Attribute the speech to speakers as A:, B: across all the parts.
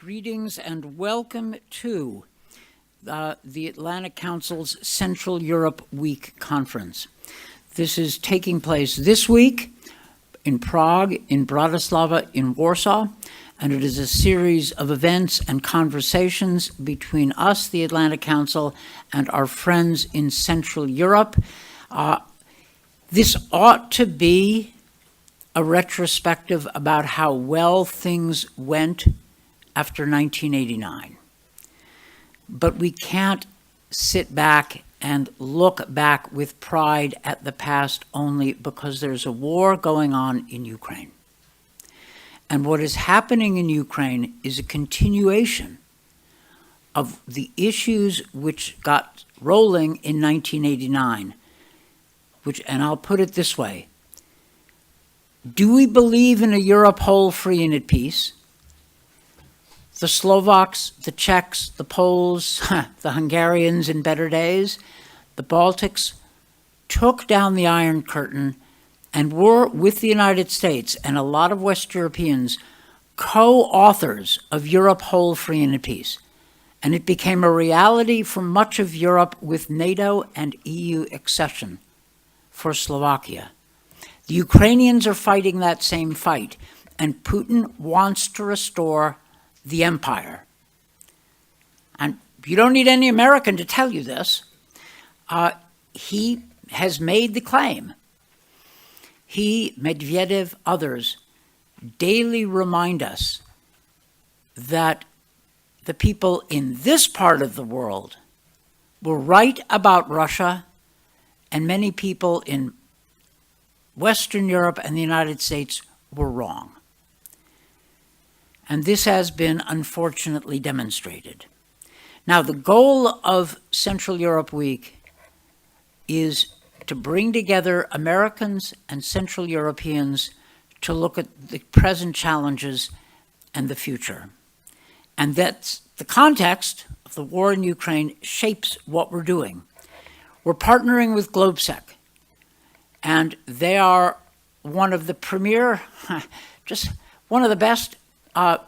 A: Greetings and welcome to the Atlantic Council's Central Europe Week Conference. This is taking place this week in Prague, in Bratislava, in Warsaw, and it is a series of events and conversations between us, the Atlantic Council, and our friends in Central Europe. This ought to be a retrospective about how well things went after 1989. But we can't sit back and look back with pride at the past only because there's a war going on in Ukraine. And what is happening in Ukraine is a continuation of the issues which got rolling in 1989, and I'll put it this way. Do we believe in a Europe whole, free, and at peace? The Slovaks, the Czechs, the Poles, the Hungarians in better days, the Baltics took down the Iron Curtain and were, with the United States and a lot of West Europeans, co-authors of Europe whole, free, and at peace. And it became a reality for much of Europe with NATO and EU accession for Slovakia. The Ukrainians are fighting that same fight, and Putin wants to restore the empire. And you don't need any American to tell you this. He has made the claim. He, Medvedev, others, daily remind us that the people in this part of the world were right about Russia, and many people in Western Europe and the United States were wrong. And this has been unfortunately demonstrated. Now, the goal of Central Europe Week is to bring together Americans and Central Europeans to look at the present challenges and the future. And that's the context of the war in Ukraine shapes what we're doing. We're partnering with GlobeSec, and they are one of the premier, just one of the best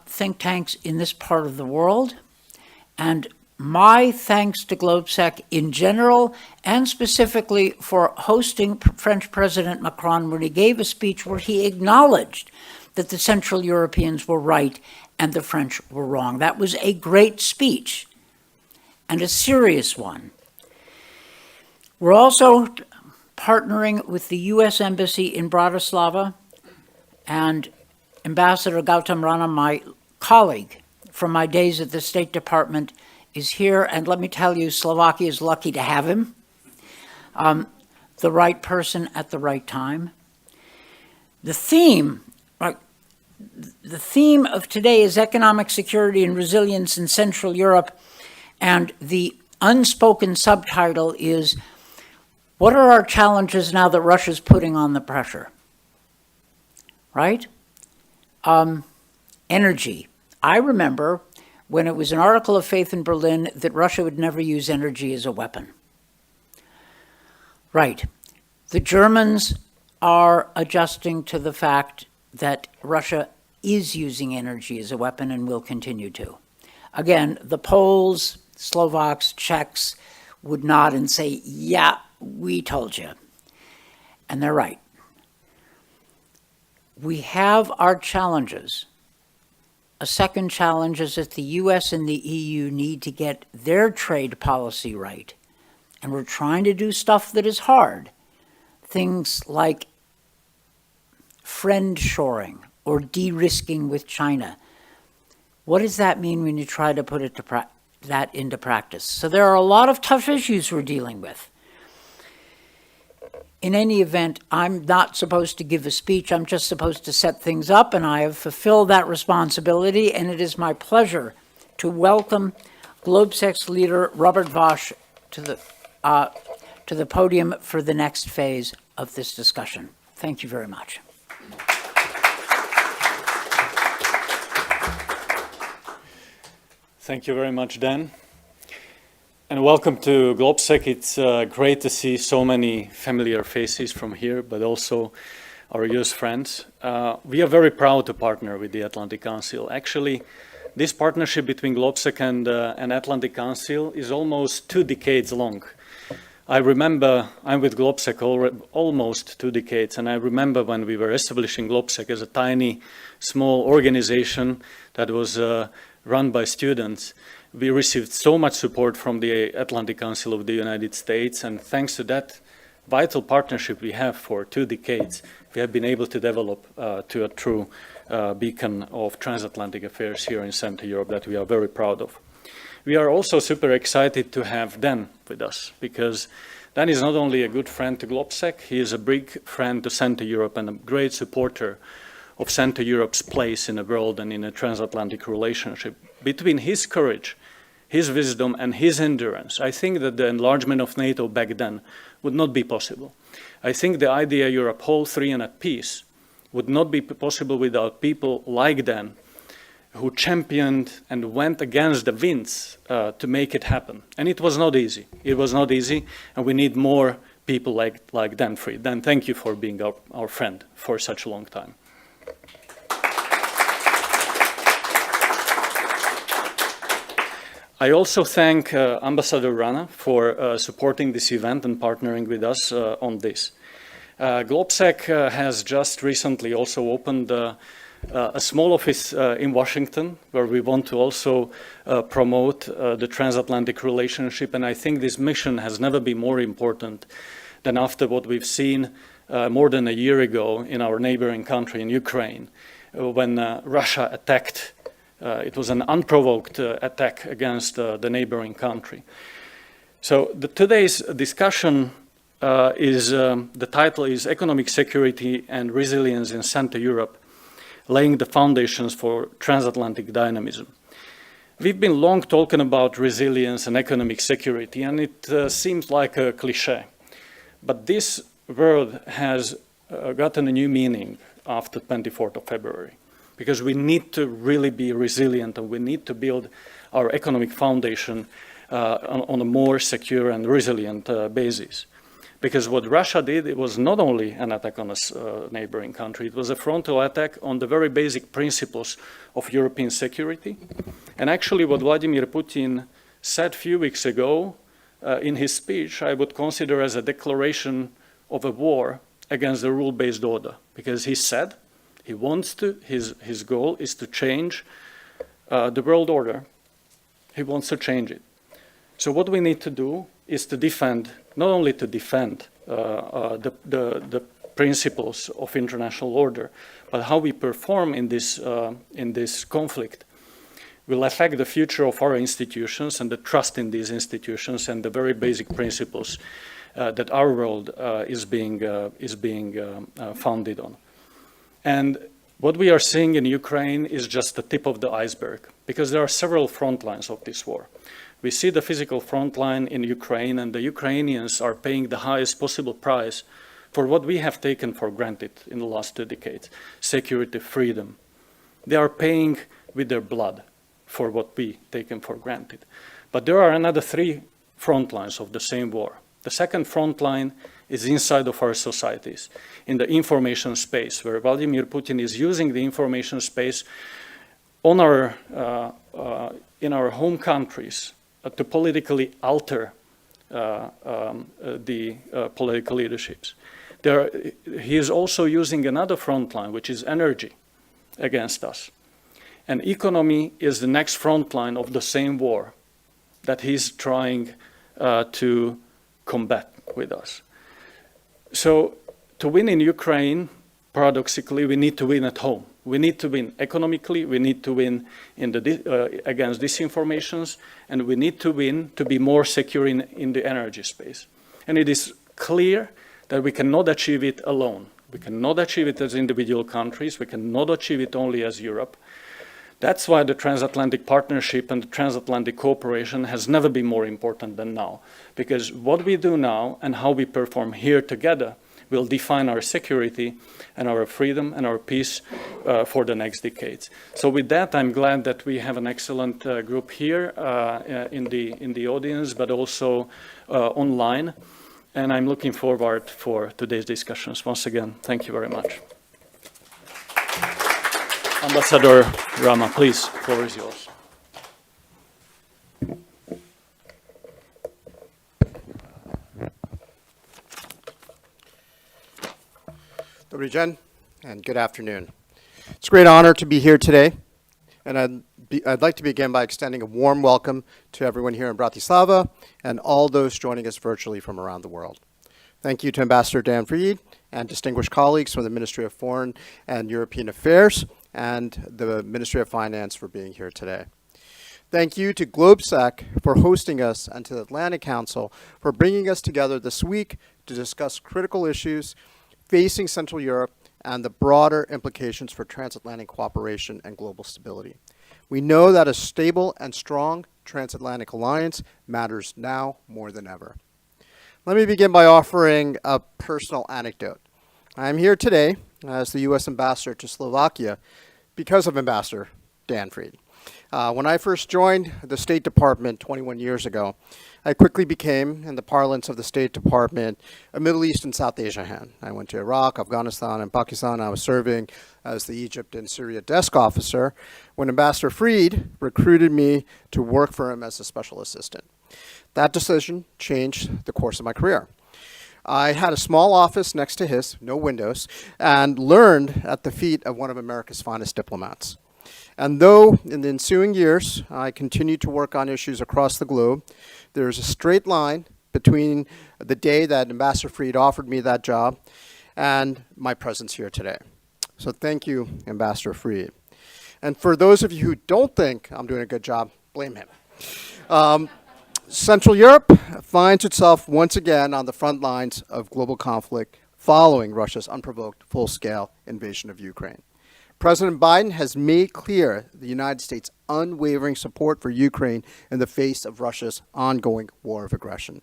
A: think tanks in this part of the world. And my thanks to GlobeSec in general, and specifically for hosting French President Macron when he gave a speech where he acknowledged that the Central Europeans were right and the French were wrong. That was a great speech and a serious one. We're also partnering with the U.S. Embassy in Bratislava, and Ambassador Gautam Rana, my colleague from my days at the State Department, is here, and let me tell you, Slovakia is lucky to have him. The right person at the right time. The theme of today is economic security and resilience in Central Europe, and the unspoken subtitle is, what are our challenges now that Russia's putting on the pressure? Right? Energy. I remember when it was an article of faith in Berlin that Russia would never use energy as a weapon. Right. The Germans are adjusting to the fact that Russia is using energy as a weapon and will continue to. Again, the Poles, Slovaks, Czechs would nod and say, yeah, we told you. And they're right. We have our challenges. A second challenge is that the US and the EU need to get their trade policy right. And we're trying to do stuff that is hard. Things like friend shoring or de-risking with China. What does that mean when you try to put that into practice? So there are a lot of tough issues we're dealing with. In any event, I'm not supposed to give a speech. I'm just supposed to set things up, and I have fulfilled that responsibility, and it is my pleasure to welcome GlobeSec's leader, Robert Vosch, to the podium for the next phase of this discussion. Thank you very much.
B: Thank you very much, Dan. And welcome to GlobeSec. It's great to see so many familiar faces from here, but also our US friends. We are very proud to partner with the Atlantic Council. Actually, This partnership between GlobeSec and Atlantic Council is almost 2 decades long. I remember, I'm with GlobeSec almost 2 decades, and I remember when we were establishing GlobeSec as a tiny, small organization that was run by students. We received so much support from the Atlantic Council of the United States, and thanks to that vital partnership we have for 2 decades, we have been able to develop to a true beacon of transatlantic affairs here in Central Europe that we are very proud of. We are also super excited to have Dan with us, because Dan is not only a good friend to GlobeSec, he is a big friend to Central Europe and a great supporter of Central Europe's place in the world and in a transatlantic relationship. Between his courage, his wisdom and his endurance, I think that the enlargement of NATO back then would not be possible. I think the idea Europe whole, free and at peace would not be possible without people like Dan, who championed and went against the winds to make it happen. And it was not easy. It was not easy, and we need more people like Dan Fried. Dan, thank you for being our friend for such a long time. I also thank Ambassador Rana for supporting this event and partnering with us on this. GlobeSec has just recently also opened a small office in Washington, where we want to also promote the transatlantic relationship. And I think this mission has never been more important than after what we've seen more than a year ago in our neighboring country, in Ukraine, when Russia attacked. It was an unprovoked attack against the neighboring country. So today's discussion the title is Economic Security and Resilience in Central Europe, laying the foundations for transatlantic dynamism. We've been long talking about resilience and economic security, and it seems like a cliche. But this word has gotten a new meaning after 24th of February, because we need to really be resilient, and we need to build our economic foundation on a more secure and resilient basis. Because what Russia did, it was not only an attack on a neighboring country, it was a frontal attack on the very basic principles of European security. And actually what Vladimir Putin said a few weeks ago in his speech, I would consider as a declaration of a war against the rule-based order. Because he said he wants to, his goal is to change the world order. He wants to change it. So what we need to do is to defend, not only to defend the principles of international order, but how we perform in this conflict will affect the future of our institutions and the trust in these institutions and the very basic principles that our world is being founded on. And what we are seeing in Ukraine is just the tip of the iceberg, because there are several front lines of this war. We see the physical front line in Ukraine, and the Ukrainians are paying the highest possible price for what we have taken for granted in the last 2 decades, security, freedom. They are paying with their blood for what we taken for granted. But there are another 3 front lines of the same war. The second front line is inside of our societies, in the information space, where Vladimir Putin is using the information space on in our home countries to politically alter the political leaderships. He is also using another front line, which is energy, against us. And economy is the next front line of the same war that he's trying to combat with us. So to win in Ukraine, paradoxically, we need to win at home. We need to win economically, we need to win against disinformations, and we need to win to be more secure in the energy space. And it is clear that we cannot achieve it alone. We cannot achieve it as individual countries. We cannot achieve it only as Europe. That's why the transatlantic partnership and the transatlantic cooperation has never been more important than now. Because what we do now and how we perform here together will define our security and our freedom and our peace for the next decades. So with that, I'm glad that we have an excellent group here in the audience, but also online. And I'm looking forward for today's discussions. Once again, thank you very much. Ambassador Rama, please, the floor is yours.
C: Dobrý den, and good afternoon. It's a great honor to be here today, and I'd like to begin by extending a warm welcome to everyone here in Bratislava and all those joining us virtually from around the world. Thank you to Ambassador Dan Fried and distinguished colleagues from the Ministry of Foreign and European Affairs and the Ministry of Finance for being here today. Thank you to GlobeSec for hosting us and to the Atlantic Council for bringing us together this week to discuss critical issues facing Central Europe and the broader implications for transatlantic cooperation and global stability. We know that a stable and strong transatlantic alliance matters now more than ever. Let me begin by offering a personal anecdote. I'm here today as the U.S. Ambassador to Slovakia because of Ambassador Dan Fried. When I first joined the State Department 21 years ago, I quickly became, in the parlance of the State Department, a Middle East and South Asia hand. I went to Iraq, Afghanistan, and Pakistan. I was serving as the Egypt and Syria desk officer when Ambassador Fried recruited me to work for him as a special assistant. That decision changed the course of my career. I had a small office next to his, no windows, and learned at the feet of one of America's finest diplomats. And though in the ensuing years I continued to work on issues across the globe, there's a straight line between the day that Ambassador Fried offered me that job and my presence here today. So thank you, Ambassador Fried. And for those of you who don't think I'm doing a good job, blame him. Central Europe finds itself once again on the front lines of global conflict following Russia's unprovoked full-scale invasion of Ukraine. President Biden has made clear the United States' unwavering support for Ukraine in the face of Russia's ongoing war of aggression.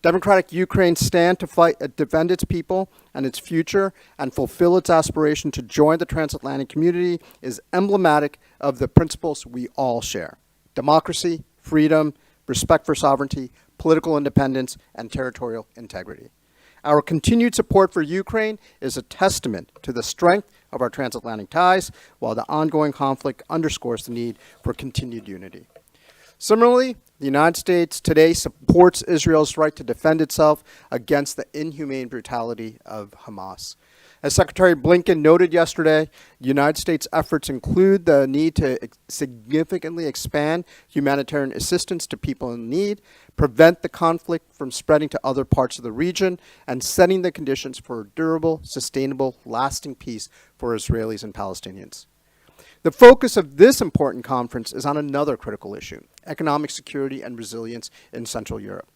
C: Democratic Ukraine stands to fight and defend its people and its future and fulfill its aspiration to join the transatlantic community is emblematic of the principles we all share: democracy, freedom, respect for sovereignty, political independence, and territorial integrity. Our continued support for Ukraine is a testament to the strength of our transatlantic ties, while the ongoing conflict underscores the need for continued unity. Similarly, the United States today supports Israel's right to defend itself against the inhumane brutality of Hamas. As Secretary Blinken noted yesterday, the United States' efforts include the need to significantly expand humanitarian assistance to people in need, prevent the conflict from spreading to other parts of the region, and setting the conditions for durable, sustainable, lasting peace for Israelis and Palestinians. The focus of this important conference is on another critical issue: economic security and resilience in Central Europe.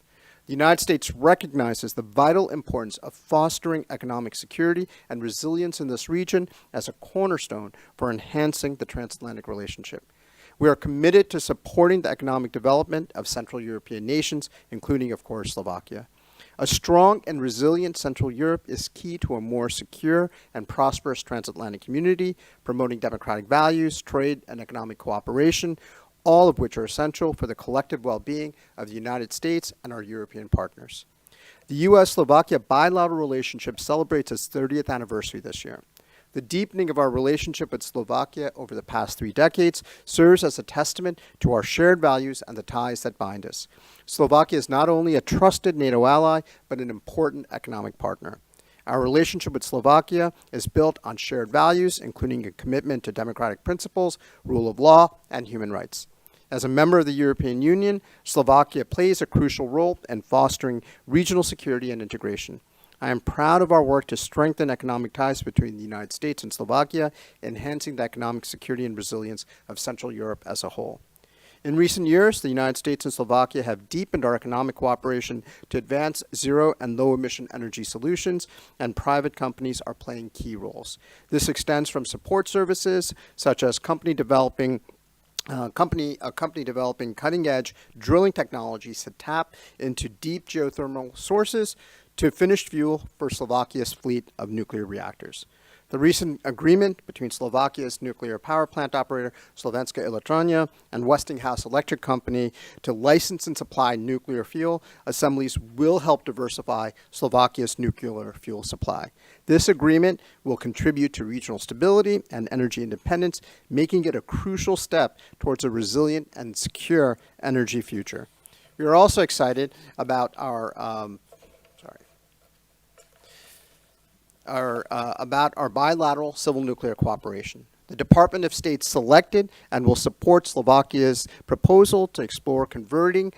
C: The United States recognizes the vital importance of fostering economic security and resilience in this region as a cornerstone for enhancing the transatlantic relationship. We are committed to supporting the economic development of Central European nations, including, of course, Slovakia. A strong and resilient Central Europe is key to a more secure and prosperous transatlantic community, promoting democratic values, trade, and economic cooperation, all of which are essential for the collective well-being of the United States and our European partners. The U.S.-Slovakia bilateral relationship celebrates its 30th anniversary this year. The deepening of our relationship with Slovakia over the past 3 decades serves as a testament to our shared values and the ties that bind us. Slovakia is not only a trusted NATO ally, but an important economic partner. Our relationship with Slovakia is built on shared values, including a commitment to democratic principles, rule of law, and human rights. As a member of the European Union, Slovakia plays a crucial role in fostering regional security and integration. I am proud of our work to strengthen economic ties between the United States and Slovakia, enhancing the economic security and resilience of Central Europe as a whole. In recent years, the United States and Slovakia have deepened our economic cooperation to advance zero and low-emission energy solutions, and private companies are playing key roles. This extends from support services, such as a company developing cutting-edge drilling technologies to tap into deep geothermal sources, to finished fuel for Slovakia's fleet of nuclear reactors. The recent agreement between Slovakia's nuclear power plant operator, Slovenská elektrárna, and Westinghouse Electric Company to license and supply nuclear fuel assemblies will help diversify Slovakia's nuclear fuel supply. This agreement will contribute to regional stability and energy independence, making it a crucial step towards a resilient and secure energy future. We are also excited about our bilateral civil nuclear cooperation. The Department of State selected and will support Slovakia's proposal to explore converting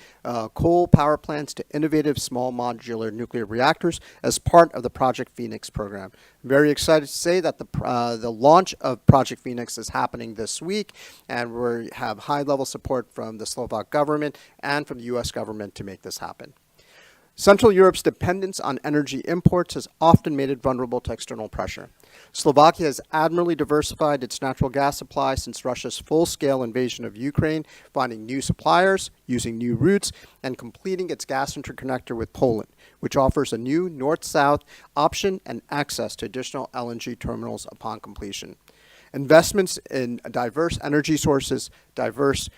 C: coal power plants to innovative small modular nuclear reactors as part of the Project Phoenix program. I'm very excited to say that the launch of Project Phoenix is happening this week, and we have high-level support from the Slovak government and from the U.S. government to make this happen. Central Europe's dependence on energy imports has often made it vulnerable to external pressure. Slovakia has admirably diversified its natural gas supply since Russia's full-scale invasion of Ukraine, finding new suppliers, using new routes, and completing its gas interconnector with Poland, which offers a new north-south option and access to additional LNG terminals upon completion. Investments in diverse energy sources, diverse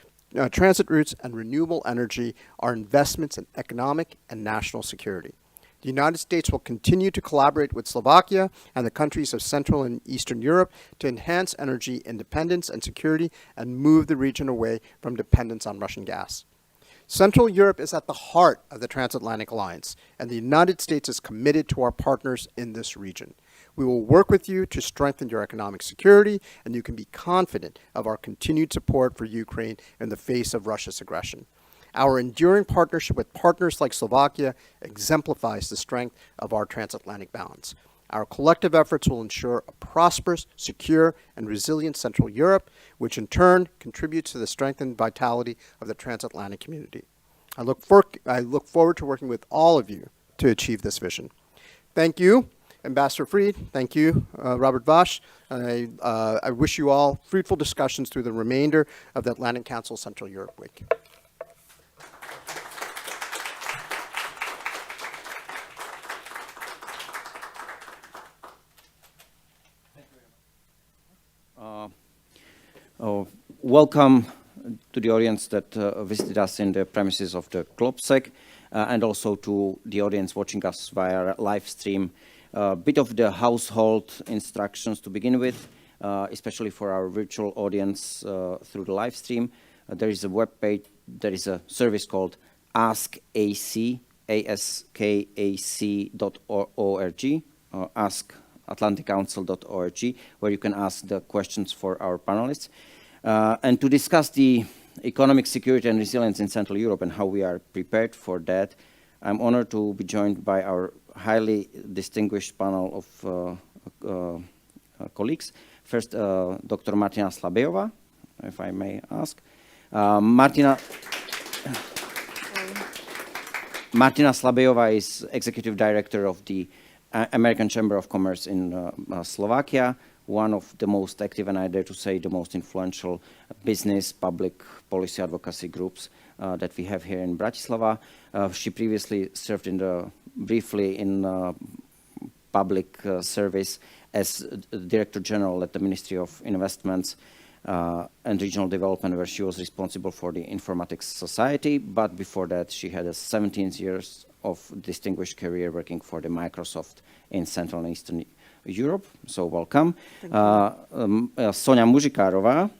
C: transit routes, and renewable energy are investments in economic and national security. The United States will continue to collaborate with Slovakia and the countries of Central and Eastern Europe to enhance energy independence and security and move the region away from dependence on Russian gas. Central Europe is at the heart of the transatlantic alliance, and the United States is committed to our partners in this region. We will work with you to strengthen your economic security, and you can be confident of our continued support for Ukraine in the face of Russia's aggression. Our enduring partnership with partners like Slovakia exemplifies the strength of our transatlantic balance. Our collective efforts will ensure a prosperous, secure, and resilient Central Europe, which in turn contributes to the strength and vitality of the transatlantic community. I look forward to working with all of you to achieve this vision. Thank you, Ambassador Fried. Thank you, Robert Vosch. I wish you all fruitful discussions through the remainder of the Atlantic Council Central Europe Week.
D: Welcome to the audience that visited us in the premises of the GlobSec, and also to the audience watching us via live stream. A bit of the household instructions to begin with, especially for our virtual audience through the live stream. There is a web page, there is a service called AskAC, askac.org, or askatlanticcouncil.org, where you can ask the questions for our panelists. And to discuss the economic security and resilience in Central Europe and how we are prepared for that, I'm honored to be joined by our highly distinguished panel of colleagues. First, Dr. Martina Slabejová, if I may ask. Martina Slabejová is Executive Director of the American Chamber of Commerce in Slovakia, one of the most active, and I dare to say the most influential business public policy advocacy groups that we have here in Bratislava. She previously served briefly in public service as Director General at the Ministry of Investments and Regional Development, where she was responsible for the Informatics Society. But before that, she had 17 years of distinguished career working for the Microsoft in Central and Eastern Europe. So welcome. Sonia Mužikárová.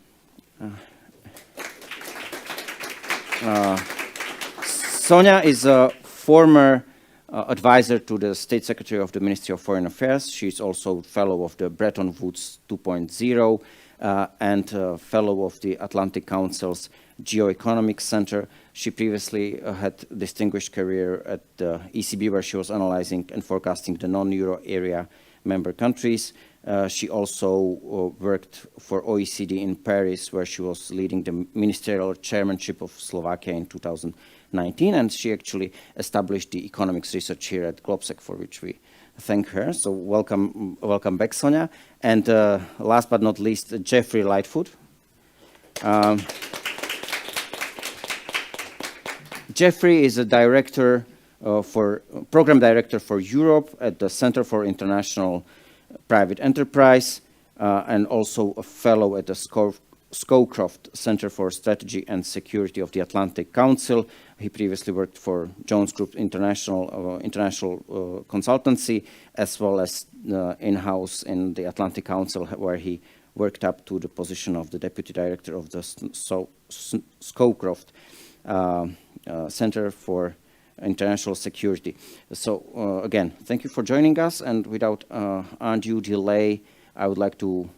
D: Sonia is a former advisor to the State Secretary of the Ministry of Foreign Affairs. She's also fellow of the Bretton Woods 2.0 and fellow of the Atlantic Council's Geoeconomics Center. She previously had a distinguished career at the ECB, where she was analyzing and forecasting the non-euro area member countries. She also worked for OECD in Paris, where she was leading the ministerial chairmanship of Slovakia in 2019, and she actually established the economics research here at GlobSec, for which we thank her. So welcome back, Sonia. And last but not least, Jeffrey Lightfoot. Jeffrey is a program director for Europe at the Center for International private enterprise, and also a fellow at the Scowcroft Center for Strategy and Security of the Atlantic Council. He previously worked for Jones Group International Consultancy, as well as in-house in the Atlantic Council, where he worked up to the position of the Deputy Director of the Scowcroft Center for International Security. So again, thank you for joining us, and without undue delay, I would like to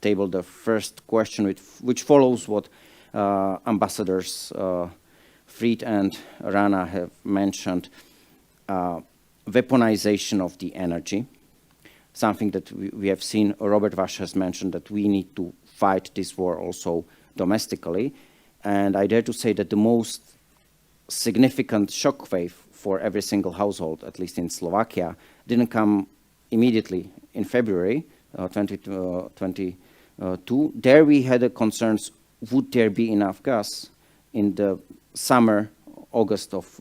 D: table the first question, which follows what Ambassadors Fried and Rana have mentioned, weaponization of the energy, something that we have seen. Robert Vash has mentioned that we need to fight this war also domestically, and I dare to say that the most significant shockwave for every single household, at least in Slovakia, didn't come immediately in February 2022. There we had concerns, would there be enough gas? In the summer, August of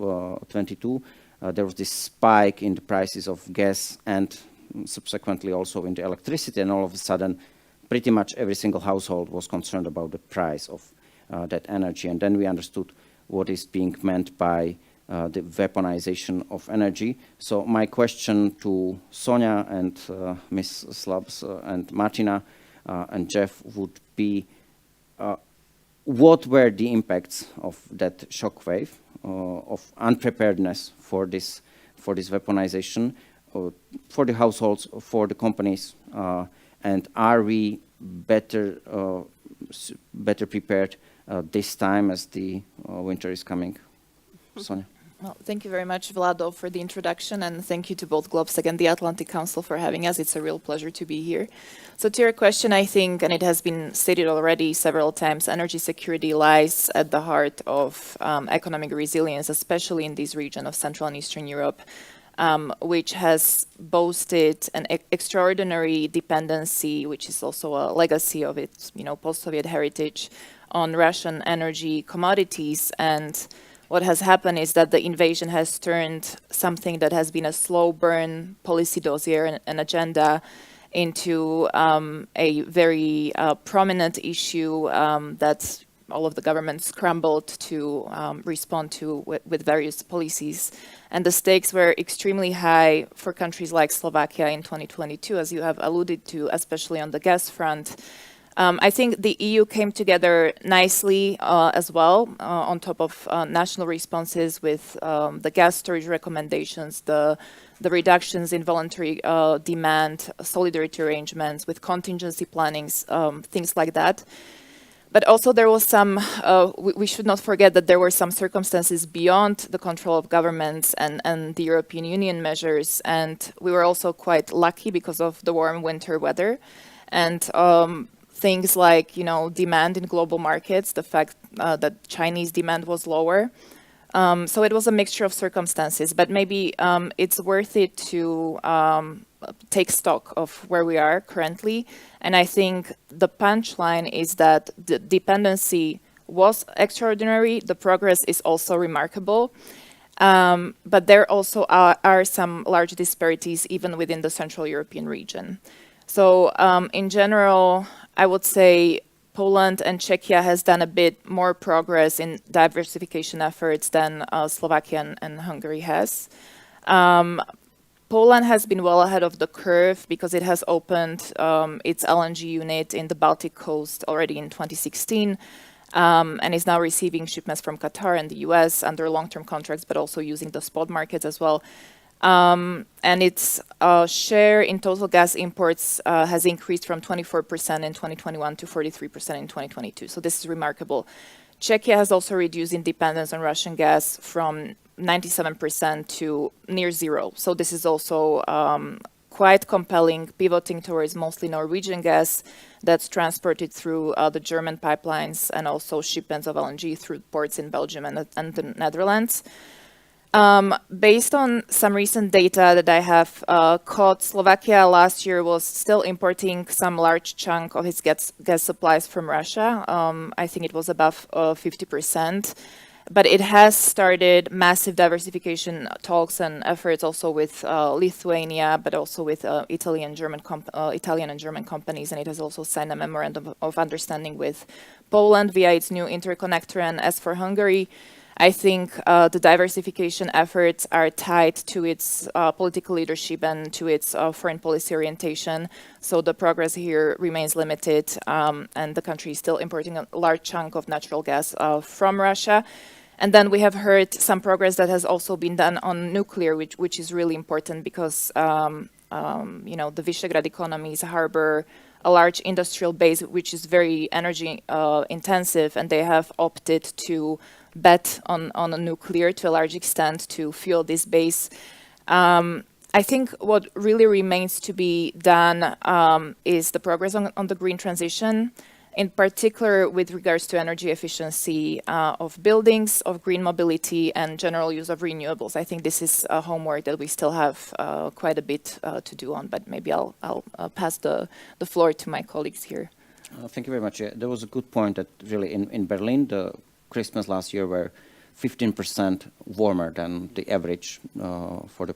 D: 22, there was this spike in the prices of gas and subsequently also in the electricity, and all of a sudden, pretty much every single household was concerned about the price of that energy. And then we understood what is being meant by the weaponization of energy. So my question to Sonia and Ms. Slabs and Martina and Jeff would be, what were the impacts of that shockwave of unpreparedness for this weaponization for the households, for the companies, and are we better prepared this time as the winter is coming? Sonia.
E: Well, thank you very much, Vlado, for the introduction, and thank you to both GlobSec and the Atlantic Council for having us. It's a real pleasure to be here. So to your question, I think, and it has been stated already several times, energy security lies at the heart of economic resilience, especially in this region of Central and Eastern Europe, which has boasted an extraordinary dependency, which is also a legacy of its, post-Soviet heritage, on Russian energy commodities. And what has happened is that the invasion has turned something that has been a slow burn policy dossier, an agenda, into a very prominent issue that all of the governments scrambled to respond to with various policies. And the stakes were extremely high for countries like Slovakia in 2022, as you have alluded to, especially on the gas front. I think the EU came together nicely as well on top of national responses with the gas storage recommendations, the reductions in voluntary demand, solidarity arrangements with contingency plannings, things like that. But also there was some, we should not forget that there were some circumstances beyond the control of governments and the European Union measures. And we were also quite lucky because of the warm winter weather. And things like, demand in global markets, the fact that Chinese demand was lower. So it was a mixture of circumstances, but maybe it's worth it to take stock of where we are currently. And I think the punchline is that the dependency was extraordinary. The progress is also remarkable. But there also are some large disparities even within the Central European region. So in general, I would say Poland and Czechia has done a bit more progress in diversification efforts than Slovakia and Hungary has. Poland has been well ahead of the curve because it has opened its LNG unit in the Baltic coast already in 2016 and is now receiving shipments from Qatar and the US under long-term contracts, but also using the spot markets as well. And its share in total gas imports has increased from 24% in 2021 to 43% in 2022. So this is remarkable. Czechia has also reduced independence on Russian gas from 97% to near zero. So this is also quite compelling, pivoting towards mostly Norwegian gas that's transported through the German pipelines and also shipments of LNG through ports in Belgium and the Netherlands. Based on some recent data that I have caught, Slovakia last year was still importing some large chunk of its gas supplies from Russia. I think it was above 50%. But it has started massive diversification talks and efforts also with Lithuania, but also with Italian and German companies. And it has also signed a memorandum of understanding with Poland via its new interconnector. And as for Hungary, I think the diversification efforts are tied to its political leadership and to its foreign policy orientation. So the progress here remains limited, and the country is still importing a large chunk of natural gas from Russia. And then we have heard some progress that has also been done on nuclear, which is really important because the Visegrad economies harbor a large industrial base, which is very energy intensive, and they have opted to bet on a nuclear to a large extent to fuel this base. I think what really remains to be done is the progress on the green transition, in particular with regards to energy efficiency of buildings, of green mobility, and general use of renewables. I think this is homework that we still have quite a bit to do on, but maybe I'll pass the floor to my colleagues here.
D: Thank you very much. There was a good point that really in Berlin, the Christmas last year were 15% warmer than the average for the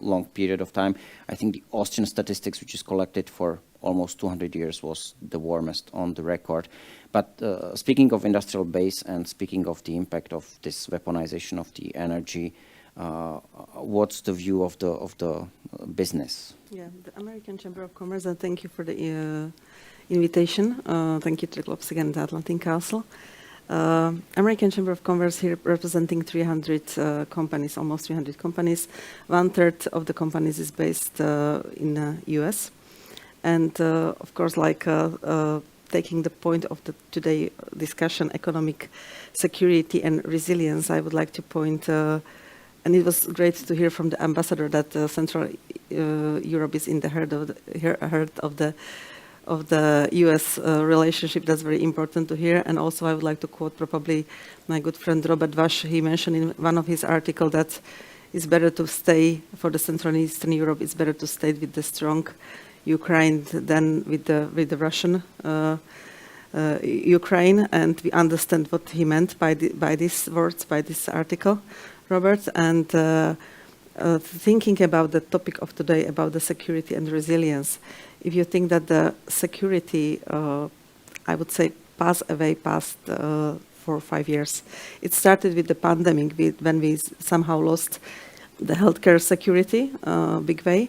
D: long period of time. I think the Austrian statistics, which is collected for almost 200 years, was the warmest on the record. But speaking of industrial base and speaking of the impact of this weaponization of the energy, what's the view of the business?
F: Yeah, the American Chamber of Commerce, and thank you for the invitation. Thank you to the GLOBSEC and the Atlantic Council. American Chamber of Commerce here representing 300 companies, almost 300 companies. 1/3 of the companies is based in the US. And of course, taking the point of the today discussion, economic security and resilience, I would like to point, and it was great to hear from the ambassador that Central Europe is in the heart of the US relationship. That's very important to hear. And also I would like to quote probably my good friend Robert Vash. He mentioned in one of his articles that it's better to stay for the Central and Eastern Europe, it's better to stay with the strong Ukraine than with the Russian Ukraine. And we understand what he meant by these words, by this article, Robert. And thinking about the topic of today, about the security and resilience, if you think that the security, I would say, passed 4 or 5 years. It started with the pandemic, when we somehow lost the healthcare security, big way.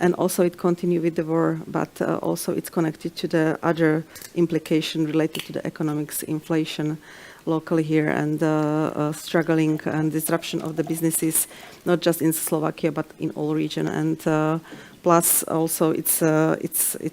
F: And also it continued with the war, but also it's connected to the other implication related to the economics, inflation locally here, and struggling and disruption of the businesses, not just in Slovakia, but in all region. And plus also it's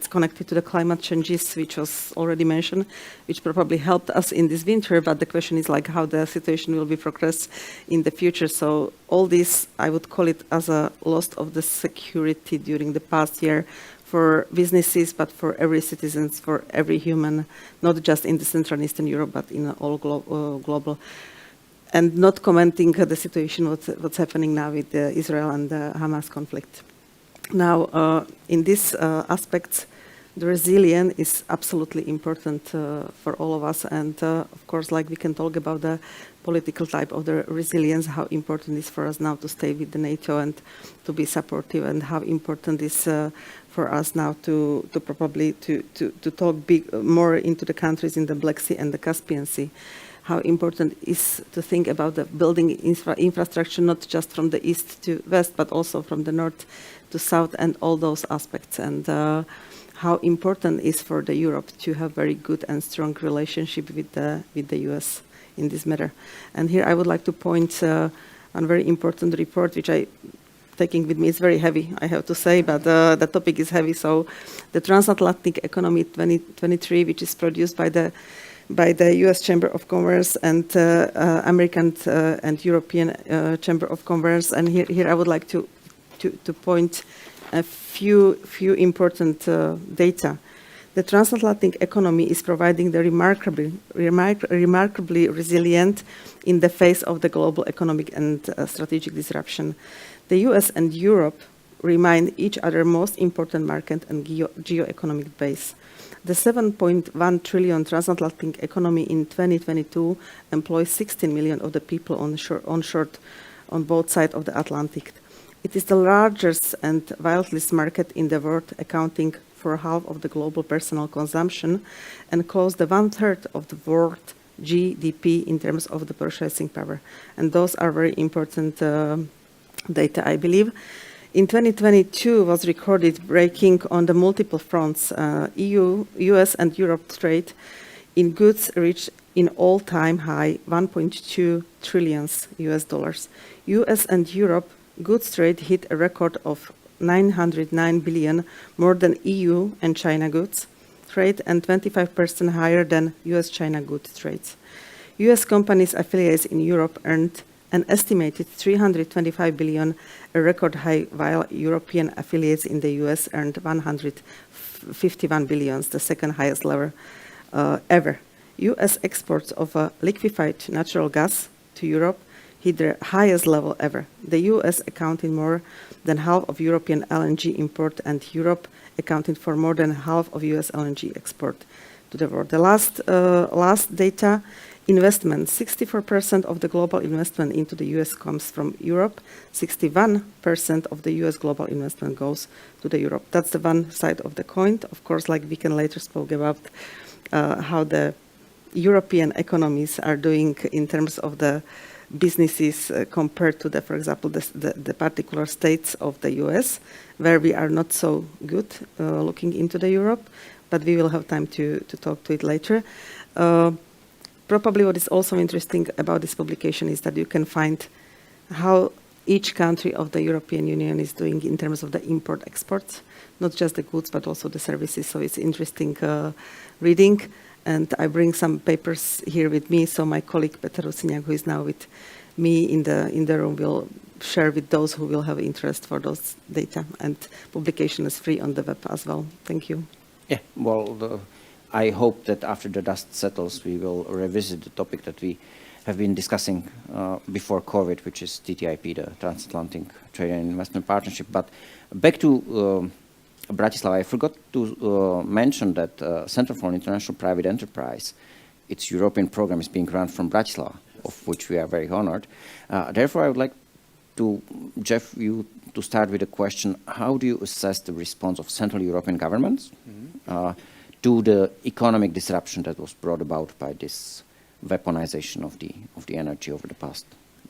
F: connected to the climate changes, which was already mentioned, which probably helped us in this winter, but the question is how the situation will be progressed in the future. So all this, I would call it as a loss of the security during the past year for businesses, but for every citizen, for every human, not just in the Central and Eastern Europe, but in all global. And not commenting the situation, what's happening now with the Israel and the Hamas conflict. Now, in these aspects, the resilience is absolutely important for all of us. And of course, we can talk about the political type of the resilience, how important it is for us now to stay with the NATO and to be supportive, and how important it is for us now to probably to talk more into the countries in the Black Sea and the Caspian Sea. How important it is to think about the building infrastructure, not just from the east to west, but also from the north to south, and all those aspects. And how important it is for the Europe to have very good and strong relationship with the US in this matter. And here I would like to point on a very important report, which I taking with me. It's very heavy, I have to say, but the topic is heavy. So the Transatlantic Economy 2023, which is produced by the US Chamber of Commerce and American and European Chamber of Commerce. And here I would like to point a few important data. The transatlantic economy is providing the remarkably resilient in the face of the global economic and strategic disruption. The US and Europe remain each other's most important market and geo-economic base. The 7.1 trillion transatlantic economy in 2022 employs 16 million of the people on both sides of the Atlantic. It is the largest and wildest market in the world, accounting for half of the global personal consumption and close to 1/3 of the world GDP in terms of the purchasing power. And those are very important data, I believe. In 2022 was recorded breaking on the multiple fronts. EU, US and Europe trade in goods reached in all-time high 1.2 trillion US dollars. US and Europe goods trade hit a record of 909 billion, more than EU and China goods trade, and 25% higher than US-China goods trades. US companies affiliates in Europe earned an estimated 325 billion, a record high, while European affiliates in the US earned 151 billion, the second highest level ever. US exports of liquefied natural gas to Europe hit their highest level ever. The US accounted more than half of European LNG import, and Europe accounted for more than half of US LNG export to the world. The last data, investment, 64% of the global investment into the US comes from Europe, 61% of the US global investment goes to the Europe. That's the one side of the coin. Of course, like we can later spoke about how the European economies are doing in terms of the businesses compared to the, for example, the particular states of the US, where we are not so good looking into the Europe, but we will have time to talk to it later. Probably what is also interesting about this publication is that you can find how each country of the European Union is doing in terms of the import-exports, not just the goods, but also the services. So it's interesting reading. And I bring some papers here with me, so my colleague Peter Rusiniak, who is now with me in the room, will share with those who will have interest for those data. And publication is free on the web as well. Thank you.
D: Yeah, well, I hope that after the dust settles, we will revisit the topic that we have been discussing before COVID, which is TTIP, the Transatlantic Trade and Investment Partnership. But back to Bratislava, I forgot to mention that Center for International Private Enterprise, its European program is being run from Bratislava, of which we are very honored. Therefore, I would like to, Jeff, you to start with a question: how do you assess the response of Central European governments to the economic disruption that was brought about by this weaponization of the energy over the past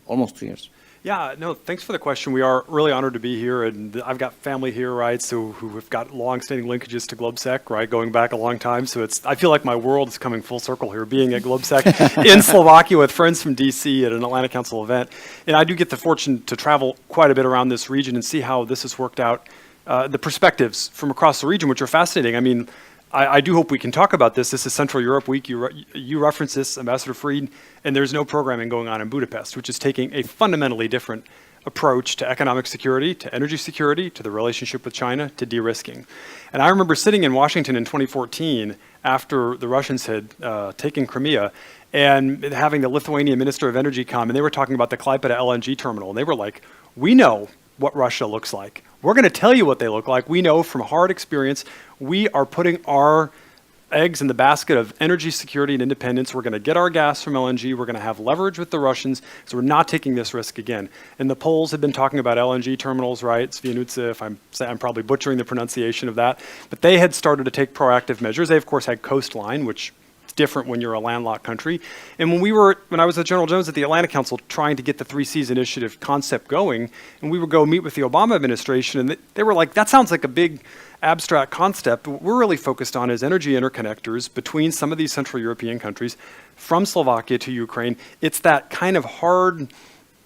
D: almost 2 years?
G: Yeah, no, thanks for the question. We are really honored to be here, and I've got family here, right, so who have got long-standing linkages to GlobeSec, right, going back a long time. So I feel like my world is coming full circle here, being at GlobeSec in Slovakia with friends from DC at an Atlantic Council event. And I do get the fortune to travel quite a bit around this region and see how this has worked out, the perspectives from across the region, which are fascinating. I mean, I do hope we can talk about this. This is Central Europe Week. You reference this, Ambassador Fried, and there's no programming going on in Budapest, which is taking a fundamentally different approach to economic security, to energy security, to the relationship with China, to de-risking. And I remember sitting in Washington in 2014 after the Russians had taken Crimea and having the Lithuanian Minister of Energy come, and they were talking about the Klaipėda LNG terminal, and they were like, we know what Russia looks like. We're going to tell you what they look like. We know from hard experience, we are putting our eggs in the basket of energy security and independence. We're going to get our gas from LNG. We're going to have leverage with the Russians. So we're not taking this risk again. And the Poles have been talking about LNG terminals, right? Svianutze, if I'm probably butchering the pronunciation of that. But they had started to take proactive measures. They, of course, had coastline, which different when you're a landlocked country. And when I was at General Jones at the Atlantic Council trying to get the 3 Cs initiative concept going, and we would go meet with the Obama administration, and they were like, that sounds like a big abstract concept. What we're really focused on is energy interconnectors between some of these Central European countries, from Slovakia to Ukraine. It's that kind of hard,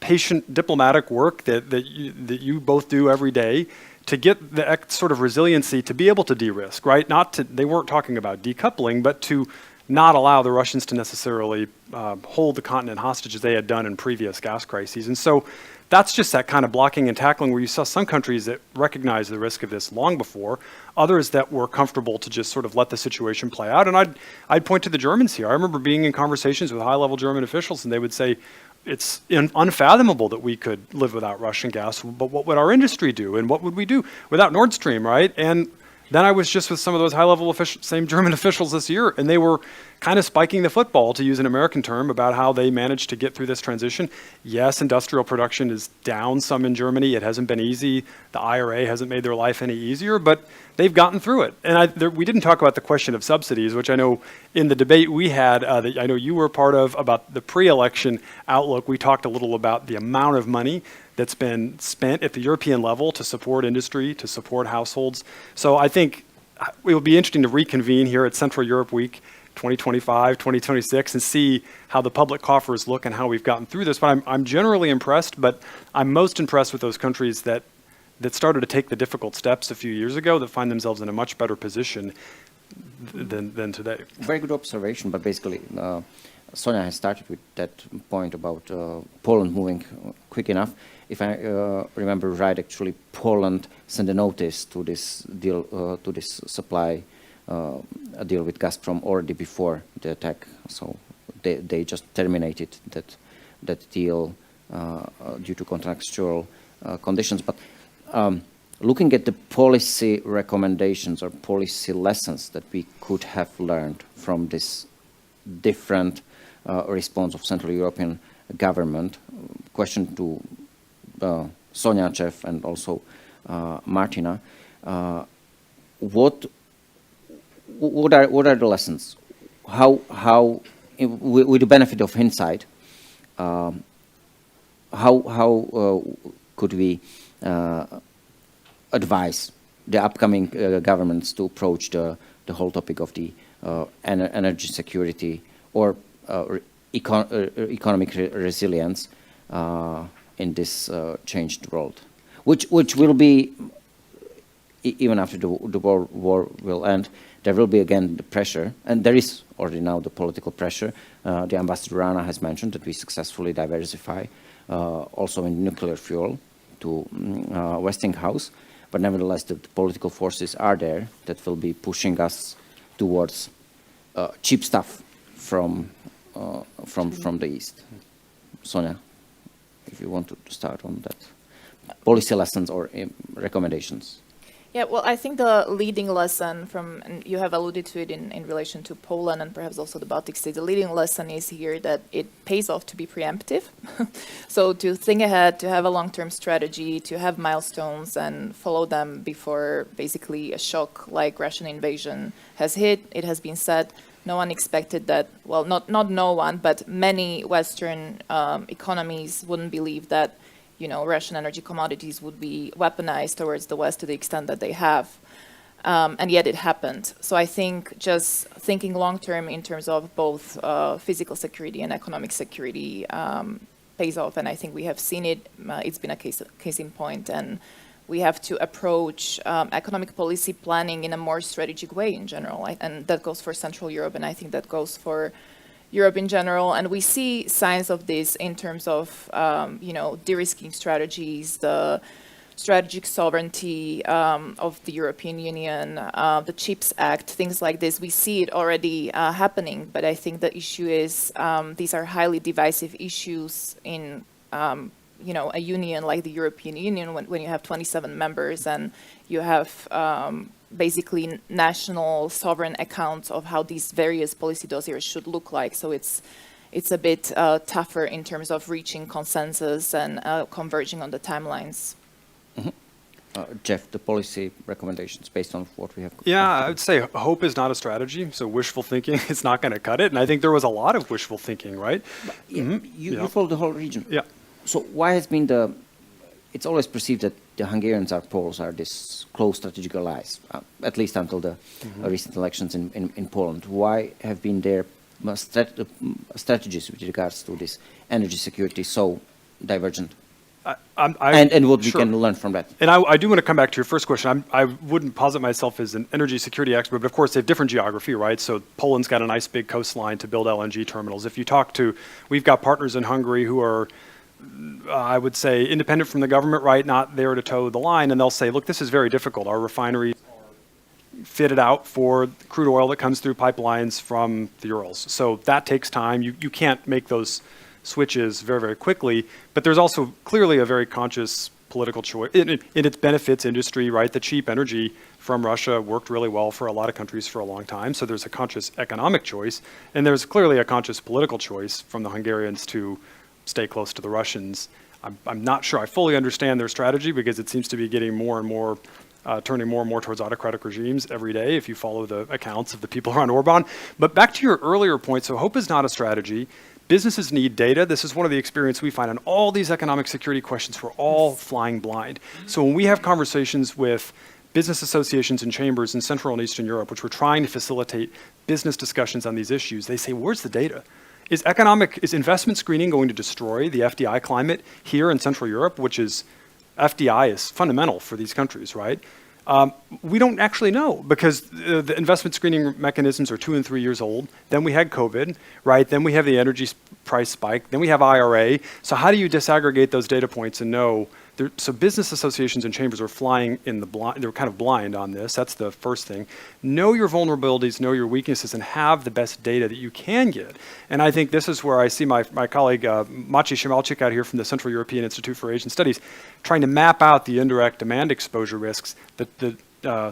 G: patient diplomatic work that you both do every day to get the sort of resiliency to be able to de-risk, right? They weren't talking about decoupling, but to not allow the Russians to necessarily hold the continent hostage as they had done in previous gas crises. And so that's just that kind of blocking and tackling where you saw some countries that recognized the risk of this long before, others that were comfortable to just sort of let the situation play out. And I'd point to the Germans here. I remember being in conversations with high-level German officials, and they would say, it's unfathomable that we could live without Russian gas, but what would our industry do? And what would we do without Nord Stream, right? And Then I was just with some of those high-level same German officials this year, and they were kind of spiking the football, to use an American term, about how they managed to get through this transition. Yes, industrial production is down some in Germany. It hasn't been easy. The IRA hasn't made their life any easier, but they've gotten through it. And we didn't talk about the question of subsidies, which I know in the debate we had, that I know you were part of, about the pre-election outlook, we talked a little about the amount of money that's been spent at the European level to support industry, to support households. So I think it will be interesting to reconvene here at Central Europe Week 2025, 2026, and see how the public coffers look and how we've gotten through this. But I'm generally impressed, but I'm most impressed with those countries that started to take the difficult steps a few years ago, that find themselves in a much better position than today.
D: Very good observation, but basically, Sonia has started with that point about Poland moving quick enough. If I remember right, actually, Poland sent a notice to this deal, to this supply a deal with Gazprom already before the attack. So they just terminated that deal due to contractual conditions. But looking at the policy recommendations or policy lessons that we could have learned from this different response of Central European government, question to Sonia, Jeff, and also Martina, what are the lessons? How with the benefit of hindsight, how could we advise the upcoming governments to approach the whole topic of the energy security or economic resilience in this changed world, which will be, even after the war will end, there will be again the pressure, and there is already now the political pressure. The Ambassadorial has mentioned that we successfully diversify also in nuclear fuel to Westinghouse, but nevertheless the political forces are there that will be pushing us towards cheap stuff from the East. Sonia, if you want to start on that. Policy lessons or recommendations.
E: Yeah, well, I think the leading lesson from, and you have alluded to it in relation to Poland and perhaps also the Baltic states, the leading lesson is here that it pays off to be preemptive. So to think ahead, to have a long-term strategy, to have milestones and follow them before basically a shock like Russian invasion has hit. It has been said, no one expected that, well, not no one, but many Western economies wouldn't believe that Russian energy commodities would be weaponized towards the West to the extent that they have. And yet it happened. So I think just thinking long-term in terms of both physical security and economic security pays off. And I think we have seen it. It's been a case in point. And we have to approach economic policy planning in a more strategic way in general. And that goes for Central Europe. And I think that goes for Europe in general, and we see signs of this in terms of, de-risking strategies, the strategic sovereignty of the European Union, the CHIPS Act, things like this. We see it already happening, but I think the issue is these are highly divisive issues in, a union like the European Union when you have 27 members and you have basically national sovereign accounts of how these various policy dossiers should look like. So it's a bit tougher in terms of reaching consensus and converging on the timelines.
D: Mm-hmm. Jeff, the policy recommendations based on what we have.
G: Yeah, I would say hope is not a strategy. So wishful thinking is not going to cut it. And I think there was a lot of wishful thinking, right?
D: You follow the whole region.
G: Yeah.
D: So why has been it's always perceived that the Hungarians Poles are this close strategic allies, at least until the recent elections in Poland. Why have been their strategies with regards to this energy security so divergent? And what we can learn from that.
G: And I do want to come back to your first question. I wouldn't posit myself as an energy security expert, but of course they have different geography, right? So Poland's got a nice big coastline to build LNG terminals. If you talk we've got partners in Hungary who are, I would say, independent from the government, right? Not there to toe the line. And they'll say, look, this is very difficult. Our refineries are fitted out for crude oil that comes through pipelines from the Urals. So that takes time. You can't make those switches very, very quickly. But there's also clearly a very conscious political choice. It benefits industry, right? The cheap energy from Russia worked really well for a lot of countries for a long time. So there's a conscious economic choice, and there's clearly a conscious political choice from the Hungarians to stay close to the Russians. I'm not sure I fully understand their strategy because it seems to be getting more and more, turning more and more towards autocratic regimes every day if you follow the accounts of the people around Orban. But back to your earlier point, so hope is not a strategy. Businesses need data. This is one of the experience we find on all these economic security questions. We're all flying blind. So when we have conversations with business associations and chambers in Central and Eastern Europe, which we're trying to facilitate business discussions on these issues, they say, where's the data? Is investment screening going to destroy the FDI climate here in Central Europe, which is, FDI is fundamental for these countries, right? We don't actually know because the investment screening mechanisms are 2 and 3 years old. Then we had COVID, right? Then we have the energy price spike. Then we have IRA. So how do you disaggregate those data points and know? So business associations and chambers are flying in the blind. They're kind of blind on this. That's the first thing. Know your vulnerabilities, know your weaknesses, and have the best data that you can get. And I think this is where I see my colleague Maciej Szymalczyk out here from the Central European Institute for Asian Studies trying to map out the indirect demand exposure risks. The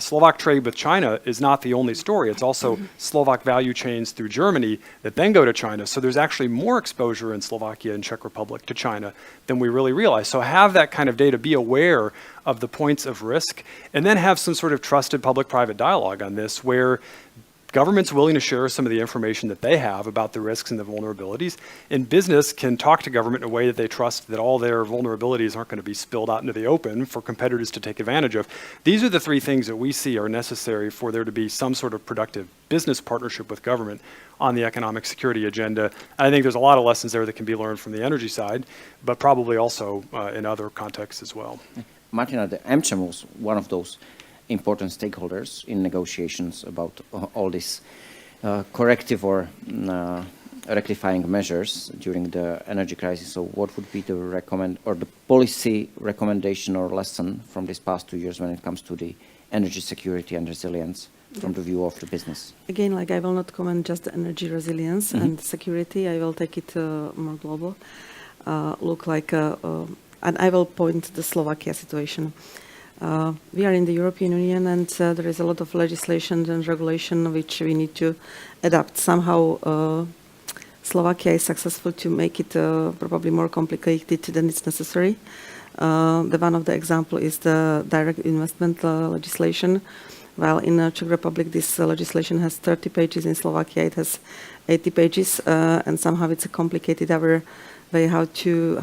G: Slovak trade with China is not the only story. It's also Slovak value chains through Germany that then go to China. So there's actually more exposure in Slovakia and Czech Republic to China than we really realize. So have that kind of data, be aware of the points of risk, and then have some sort of trusted public-private dialogue on this where government's willing to share some of the information that they have about the risks and the vulnerabilities, and business can talk to government in a way that they trust that all their vulnerabilities aren't going to be spilled out into the open for competitors to take advantage of. These are the three things that we see are necessary for there to be some sort of productive business partnership with government on the economic security agenda. I think there's a lot of lessons there that can be learned from the energy side, but probably also in other contexts as well.
D: Martina, the AmCham was one of those important stakeholders in negotiations about all these corrective or rectifying measures during the energy crisis. So what would be the policy recommendation or lesson from these past 2 years when it comes to the energy security and resilience from the view of the business?
F: Again, like I will not comment just the energy resilience and security. I will take it more global. And I will point to the Slovakia situation. We are in the European Union, and there is a lot of legislation and regulation which we need to adapt. Somehow, Slovakia is successful to make it probably more complicated than it's necessary. One of the example is the direct investment legislation. While in the Czech Republic, this legislation has 30 pages. In Slovakia, it has 80 pages, and somehow it's a complicated way how to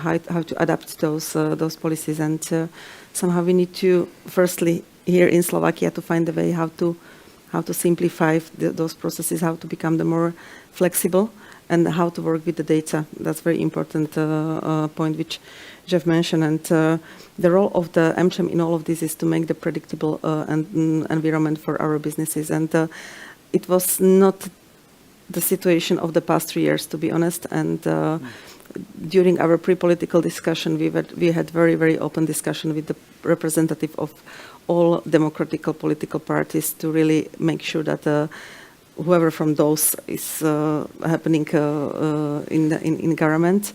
F: adapt those policies, and somehow we need to firstly here in Slovakia to find a way how to simplify those processes, how to become the more flexible, and how to work with the data. That's very important point which Jeff mentioned, and the role of the AmCham in all of this is to make the predictable environment for our businesses, and it was not the situation of the past 3 years, to be honest, and during our pre-political discussion, we had very, very open discussion with the representative of all democratic political parties to really make sure that whoever from those is happening in government,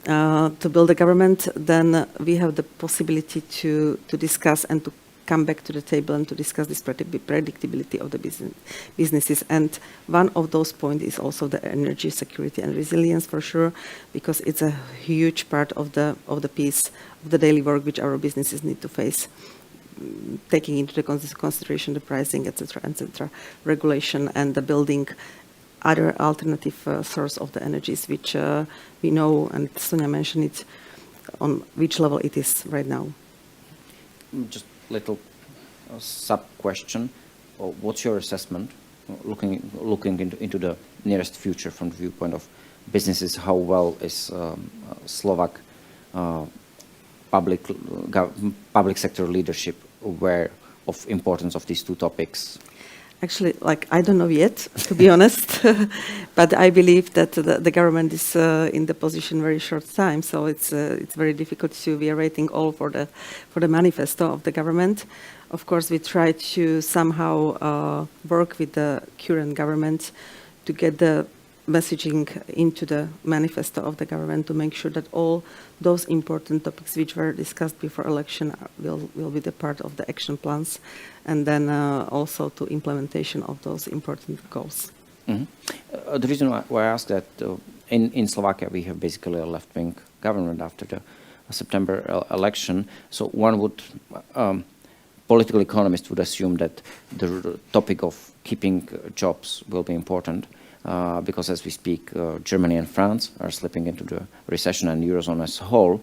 F: to build a government, then we have the possibility to discuss and to come back to the table and to discuss this predictability of the businesses. And one of those points is also the energy security and resilience, for sure, because it's a huge part of the piece of the daily work which our businesses need to face, taking into consideration the pricing, etc., regulation, and the building other alternative source of the energies, which we know, and Sonia mentioned it, on which level it is right now.
D: Just little sub-question. What's your assessment, looking into the nearest future from the viewpoint of businesses? How well is Slovak public sector leadership aware of importance of these two topics?
F: Actually, I don't know yet, to be honest, but I believe that the government is in the position very short time, so it's very difficult to be waiting all for the manifesto of the government. Of course, we try to somehow work with the current government to get the messaging into the manifesto of the government to make sure that all those important topics which were discussed before election will be the part of the action plans, and then also to implementation of those important goals.
D: The reason why I ask that, in Slovakia we have basically a left-wing government after the September election, so one would, political economists would assume that the topic of keeping jobs will be important, because as we speak, Germany and France are slipping into the recession, and Eurozone as a whole.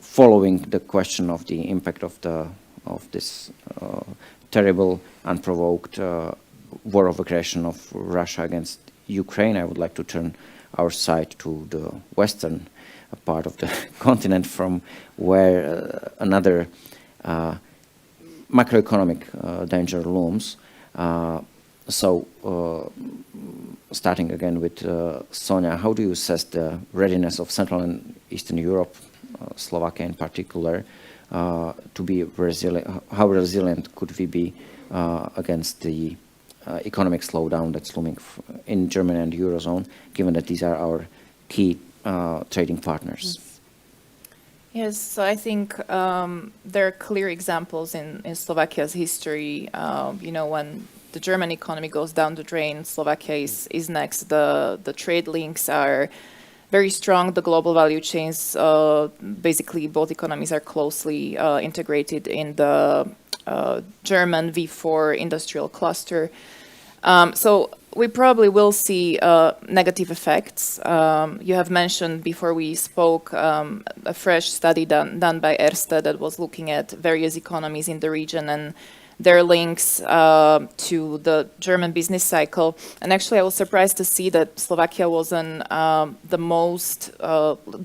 D: Following the question of the impact of this terrible, unprovoked war of aggression of Russia against Ukraine, I would like to turn our sight to the western part of the continent, from where another macroeconomic danger looms. Starting again with Sonia, how do you assess the readiness of Central and Eastern Europe, Slovakia in particular, to be resilient? How resilient could we be against the economic slowdown that's looming in Germany and Eurozone, given that these are our key trading partners?
E: Yes, so I think there are clear examples in Slovakia's history. When the German economy goes down the drain, Slovakia is next. The trade links are very strong. The global value chains, basically both economies are closely integrated in the German V4 industrial cluster. So we probably will see negative effects. You have mentioned before we spoke a fresh study done by Erste that was looking at various economies in the region and their links to the German business cycle. And actually, I was surprised to see that Slovakia wasn't the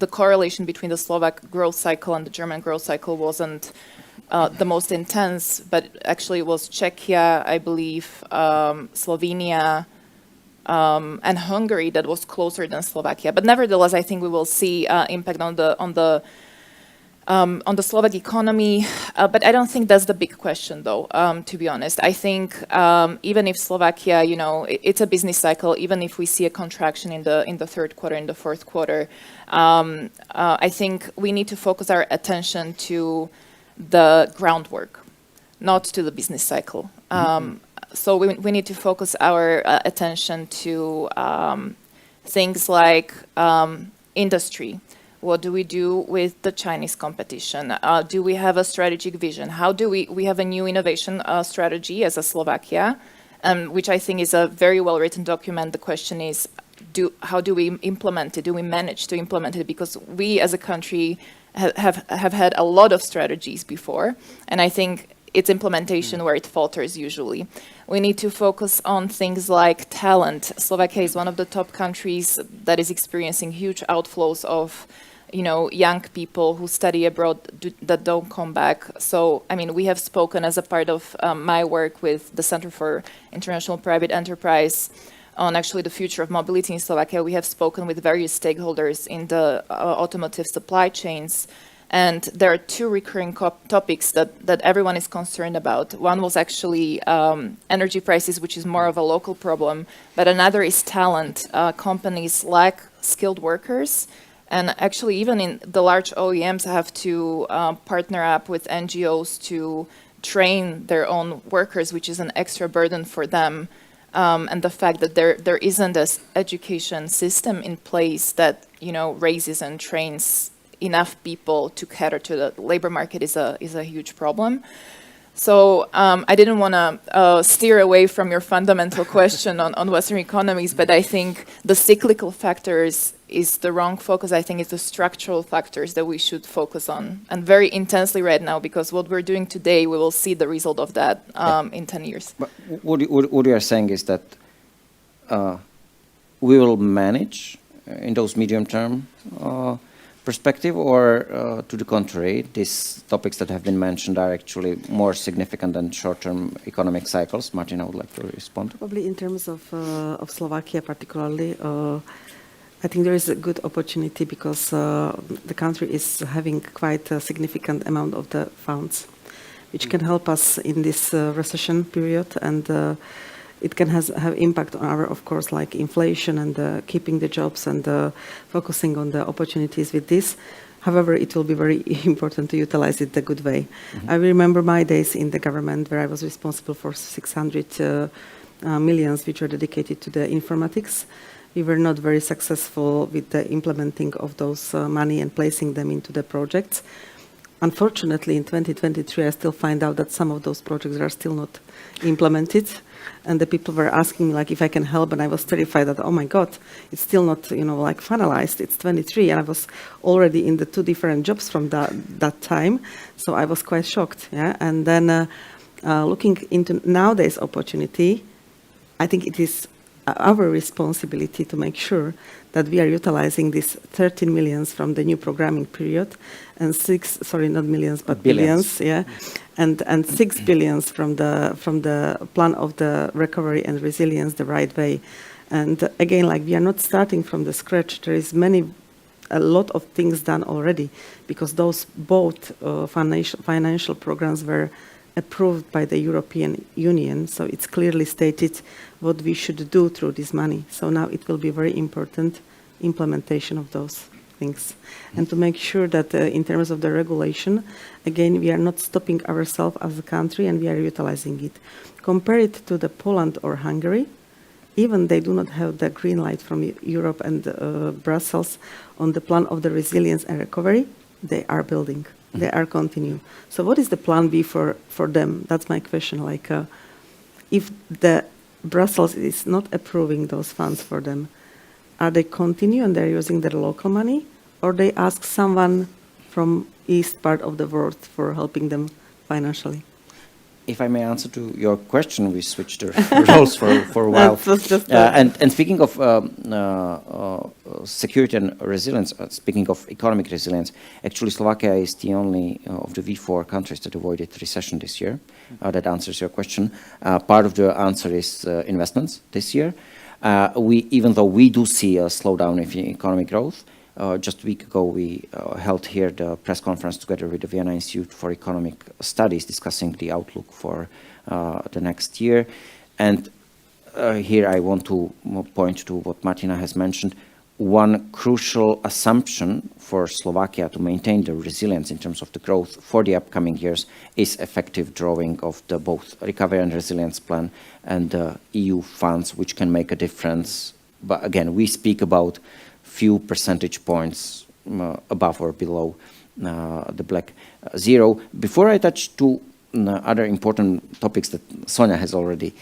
E: correlation between the Slovak growth cycle and the German growth cycle wasn't the most intense, but actually it was Czechia, I believe, Slovenia, and Hungary that was closer than Slovakia. But nevertheless, I think we will see impact on the Slovak economy. But I don't think that's the big question, though. To be honest, I think even if Slovakia, it's a business cycle. Even if we see a contraction in the third quarter, in the fourth quarter, I think we need to focus our attention to the groundwork, not to the business cycle. So we need to focus our attention to things like industry. What do we do with the Chinese competition? Do we have a strategic vision? How do we have a new innovation strategy as a Slovakia, which I think is a very well-written document. The question is, how do we implement it? Do we manage to implement it? Because we as a country have had a lot of strategies before, and I think it's implementation where it falters usually. We need to focus on things like talent. Slovakia is one of the top countries that is experiencing huge outflows of young people who study abroad that don't come back. So, we have spoken as a part of my work with the Center for International Private Enterprise on actually the future of mobility in Slovakia. We have spoken with various stakeholders in the automotive supply chains. And there are two recurring topics that everyone is concerned about. One was actually energy prices, which is more of a local problem, but another is talent. Companies lack skilled workers, and actually even in the large OEMs have to partner up with NGOs to train their own workers, which is an extra burden for them. And the fact that there isn't an education system in place that raises and trains enough people to cater to the labor market is a huge problem. So I didn't want to steer away from your fundamental question on Western economies, but I think the cyclical factors is the wrong focus. I think it's the structural factors that we should focus on, and very intensely right now, because what we're doing today, we will see the result of that in 10 years.
D: But what you are saying is that we will manage in those medium-term perspective, or to the contrary, these topics that have been mentioned are actually more significant than short-term economic cycles? Martin, I would like to respond.
F: Probably in terms of Slovakia particularly, I think there is a good opportunity because the country is having quite a significant amount of the funds, which can help us in this recession period. And it can have impact on our, of course, like inflation and keeping the jobs and focusing on the opportunities with this. However, it will be very important to utilize it the good way. I remember my days in the government where I was responsible for 600 millions which were dedicated to the informatics. We were not very successful with the implementing of those money and placing them into the projects. Unfortunately, in 2023, I still find out that some of those projects are still not implemented. And the people were asking me, like, if I can help, and I was terrified that, oh my God, it's still not, you know, like finalized. It's 23, and I was already in the 2 different jobs from that time, so I was quite shocked. Yeah, and then looking into nowadays opportunity, I think it is our responsibility to make sure that we are utilizing this 13 millions from the new programming period, and billions, yeah, and 6 billions from the plan of the recovery and resilience the right way. And again, like, we are not starting from the scratch. There is a lot of things done already, because those both financial programs were approved by the European Union, so it's clearly stated what we should do through this money. So now it will be very important implementation of those things. And to make sure that in terms of the regulation, again, we are not stopping ourselves as a country, and we are utilizing it. Compare it to the Poland or Hungary, even they do not have the green light from Europe and Brussels on the plan of the resilience and recovery, they are building. They are continue. So what is the plan B for them? That's my question. Like, if the Brussels is not approving those funds for them, are they continue and they're using their local money, or they ask someone from east part of the world for helping them financially?
D: If I may answer to your question, we switched the roles for a while. And speaking of security and resilience, speaking of economic resilience, actually Slovakia is the only of the V4 countries that avoided recession this year. That answers your question. Part of the answer is investments this year. Even though we do see a slowdown in economic growth, just a week ago, we held here the press conference together with the Vienna Institute for Economic Studies, discussing the outlook for the next year. And here I want to point to what Martina has mentioned. One crucial assumption for Slovakia to maintain the resilience in terms of the growth for the upcoming years is effective drawing of the both recovery and resilience plan and the EU funds, which can make a difference. But again, we speak about few percentage points above or below the black zero. Before I touch to other important topics that Sonia has already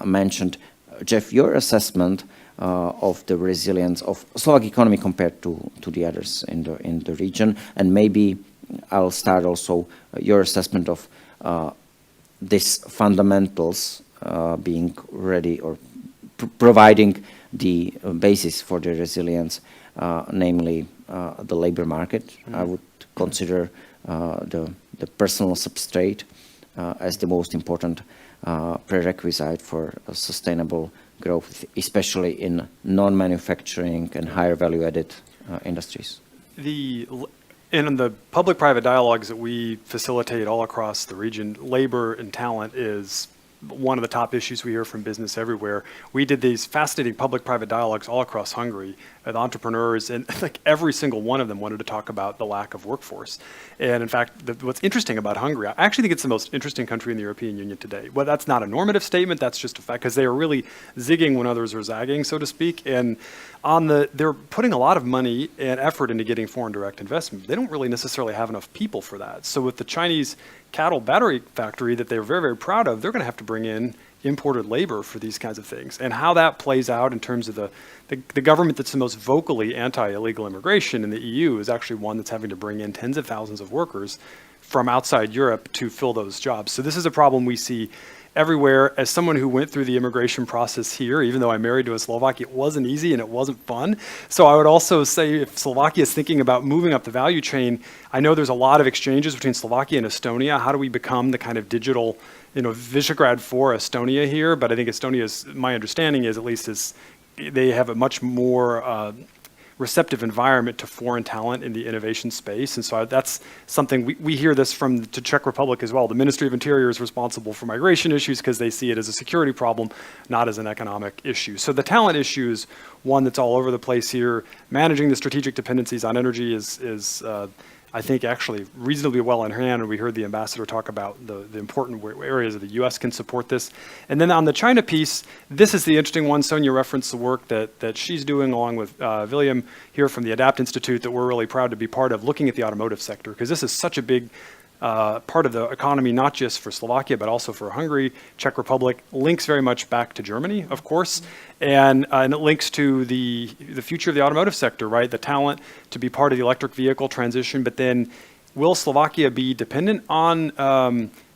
D: mentioned, Jeff, your assessment of the resilience of Slovak economy compared to the others in the region, and maybe I'll start also your assessment of these fundamentals being ready or providing the basis for the resilience, namely the labor market. I would consider the personal substrate as the most important prerequisite for sustainable growth, especially in non-manufacturing and higher value-added industries.
G: In the public-private dialogues that we facilitate all across the region, labor and talent is one of the top issues we hear from business everywhere. We did these fascinating public-private dialogues all across Hungary with entrepreneurs, and like every single one of them wanted to talk about the lack of workforce. And in fact, what's interesting about Hungary, I actually think it's the most interesting country in the European Union today. Well, that's not a normative statement, that's just a fact, because they are really zigging when others are zagging, so to speak. And they're putting a lot of money and effort into getting foreign direct investment. They don't really necessarily have enough people for that. So with the Chinese cattle battery factory that they're very, very proud of, they're going to have to bring in imported labor for these kinds of things. And how that plays out in terms of the government that's the most vocally anti-illegal immigration in the EU is actually one that's having to bring in tens of thousands of workers from outside Europe to fill those jobs. So this is a problem we see everywhere. As someone who went through the immigration process here, even though I'm married to a Slovak, it wasn't easy and it wasn't fun. So I would also say if Slovakia is thinking about moving up the value chain, I know there's a lot of exchanges between Slovakia and Estonia. How do we become the kind of digital, Visegrad for Estonia here? But I think Estonia's, my understanding is, at least, is they have a much more receptive environment to foreign talent in the innovation space. And so that's something we hear this from the Czech Republic as well. The Ministry of Interior is responsible for migration issues because they see it as a security problem, not as an economic issue. So the talent issue is one that's all over the place here. Managing the strategic dependencies on energy is I think actually reasonably well in hand, and we heard the ambassador talk about the important areas that the U.S. can support this. And then on the China piece, this is the interesting one. Sonia referenced the work that she's doing along with William here from the ADAPT Institute that we're really proud to be part of, looking at the automotive sector, because this is such a big part of the economy, not just for Slovakia, but also for Hungary, Czech Republic, links very much back to Germany, of course, and it links to the future of the automotive sector, right? The talent to be part of the electric vehicle transition, but then will Slovakia be dependent on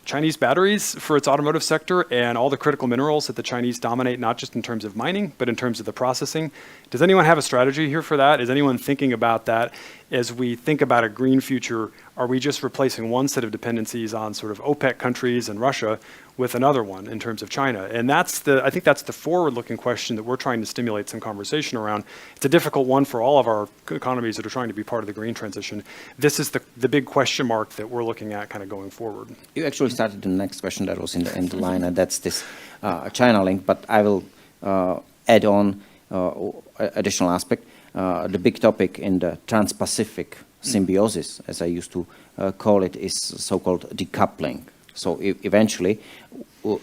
G: Chinese batteries for its automotive sector and all the critical minerals that the Chinese dominate, not just in terms of mining, but in terms of the processing? Does anyone have a strategy here for that? Is anyone thinking about that as we think about a green future? Are we just replacing one set of dependencies on sort of OPEC countries and Russia with another one in terms of China? And I think that's the forward-looking question that we're trying to stimulate some conversation around. It's a difficult one for all of our economies that are trying to be part of the green transition. This is the big question mark that we're looking at kind of going forward.
D: You actually started the next question that was in the line, and that's this China link, but I will add on additional aspect. The big topic in the Trans-Pacific symbiosis, as I used to call it, is so-called decoupling. So eventually, a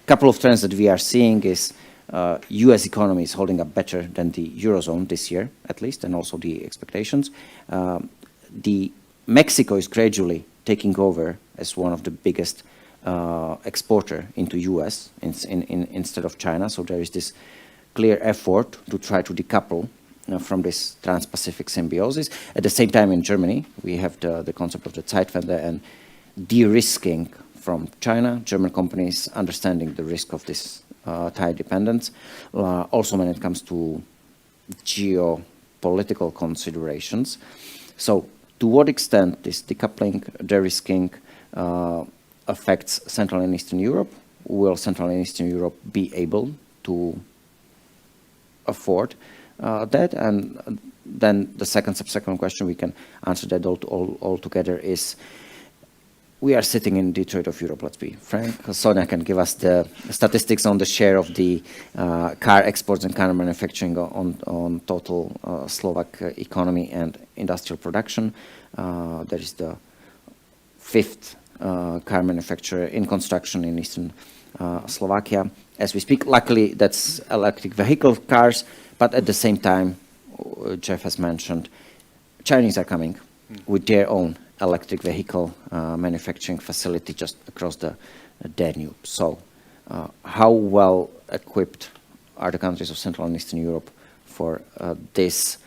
D: couple of trends that we are seeing is U.S. economy is holding up better than the Eurozone this year, at least, and also the expectations. The Mexico is gradually taking over as one of the biggest exporter into U.S. instead of China. So there is this clear effort to try to decouple from this Trans-Pacific symbiosis. At the same time, in Germany, we have the concept of the Zeitwende and de-risking from China, German companies understanding the risk of this tight dependence. Also when it comes to geopolitical considerations. So to what extent this decoupling, de-risking affects Central and Eastern Europe? Will Central and Eastern Europe be able to afford that? And then the subsequent question, we can answer that all together, is we are sitting in Detroit of Europe, let's be frank. Sonia can give us the statistics on the share of the car exports and car manufacturing on total Slovak economy and industrial production. There is the fifth car manufacturer in construction in Eastern Slovakia. As we speak, luckily that's electric vehicle cars, but at the same time, Jeff has mentioned, Chinese are coming with their own electric vehicle manufacturing facility just across the Danube. So how well equipped are the countries of Central and Eastern Europe for this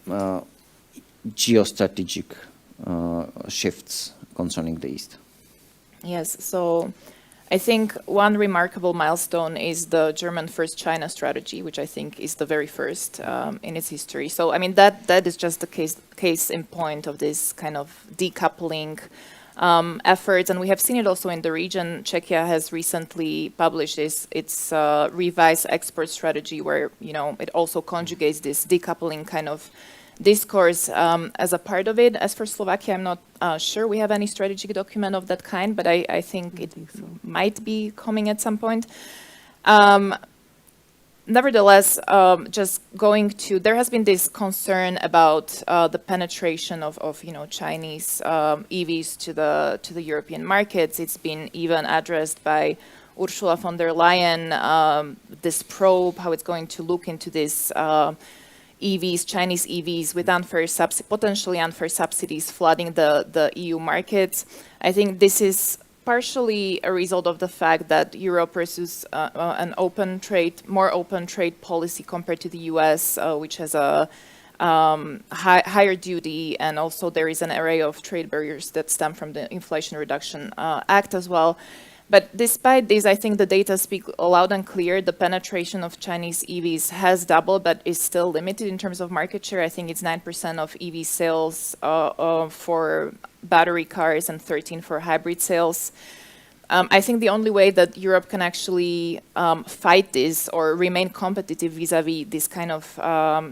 D: geostrategic shifts concerning the East?
E: Yes, so I think one remarkable milestone is the German First China strategy, which I think is the very first in its history. So, I mean, that is just the case in point of this kind of decoupling efforts. And we have seen it also in the region. Czechia has recently published its revised export strategy, where, you know, it also conjugates this decoupling kind of discourse as a part of it. As for Slovakia, I'm not sure we have any strategic document of that kind, but I think it might be coming at some point. Nevertheless, just going to, there has been this concern about the penetration of you know, Chinese EVs to the European markets. It's been even addressed by Ursula von der Leyen, this probe, how it's going to look into this EVs, Chinese EVs with potentially unfair subsidies flooding the EU markets. I think this is partially a result of the fact that Europe pursues an more open trade policy compared to the US, which has a higher duty, and also there is an array of trade barriers that stem from the Inflation Reduction Act as well. But despite this, I think the data speak loud and clear. The penetration of Chinese EVs has doubled, but is still limited in terms of market share. I think it's 9% of EV sales for battery cars and 13% for hybrid sales. I think the only way that Europe can actually fight this or remain competitive vis-a-vis this kind of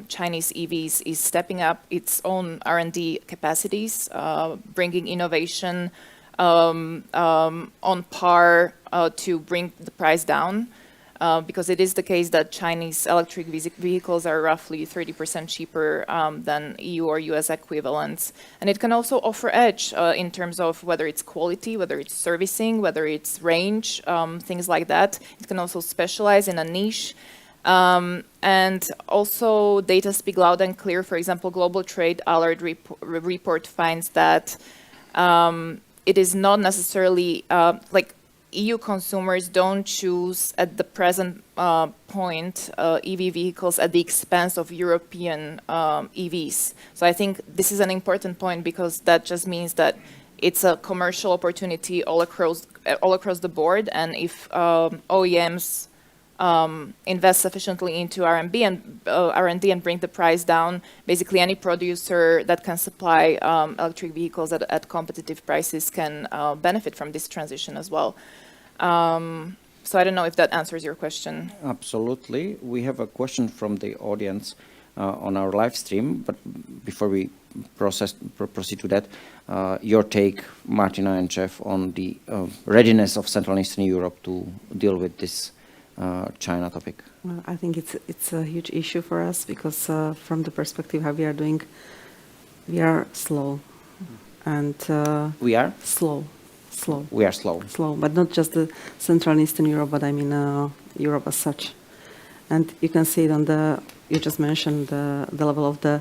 E: Chinese EVs is stepping up its own R&D capacities, bringing innovation on par to bring the price down. Because it is the case that Chinese electric vehicles are roughly 30% cheaper than EU or US equivalents. And it can also offer edge in terms of whether it's quality, whether it's servicing, whether it's range, things like that. It can also specialize in a niche. And also data speak loud and clear. For example, Global Trade Alert report finds that it is not necessarily like EU consumers don't choose at the present point EV vehicles at the expense of European EVs. So I think this is an important point because that just means that it's a commercial opportunity all across the board. And if OEMs invest sufficiently into R&D and bring the price down, basically any producer that can supply electric vehicles at competitive prices can benefit from this transition as well. So I don't know if that answers your question.
D: Absolutely. We have a question from the audience on our live stream, but before we proceed to that, your take, Martina and Jeff, on the readiness of Central and Eastern Europe to deal with this China topic.
F: Well, I think it's a huge issue for us because from the perspective how we are doing, we are slow, and
D: We are
F: slow.
D: we are slow.
F: Slow, but not just the Central and Eastern Europe, but I mean Europe as such. And you can see it on you just mentioned the level of the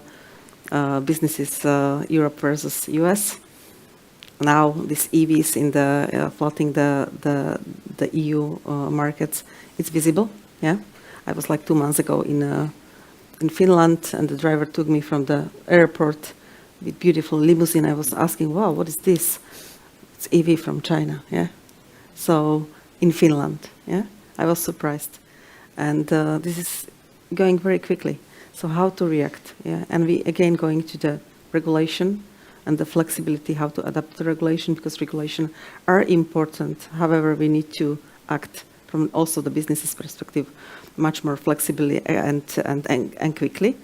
F: businesses, Europe versus US. Now these EVs in the flooding the EU markets, it's visible. Yeah, I was like 2 months ago in Finland, and the driver took me from the airport with beautiful limousine. I was asking, wow, what is this? It's EV from China. Yeah, so in Finland. Yeah, I was surprised, and this is going very quickly. So how to react? Yeah, and we again going to the regulation and the flexibility, how to adapt the regulation, because regulation are important. However, we need to act from also the business's perspective much more flexibly and quickly.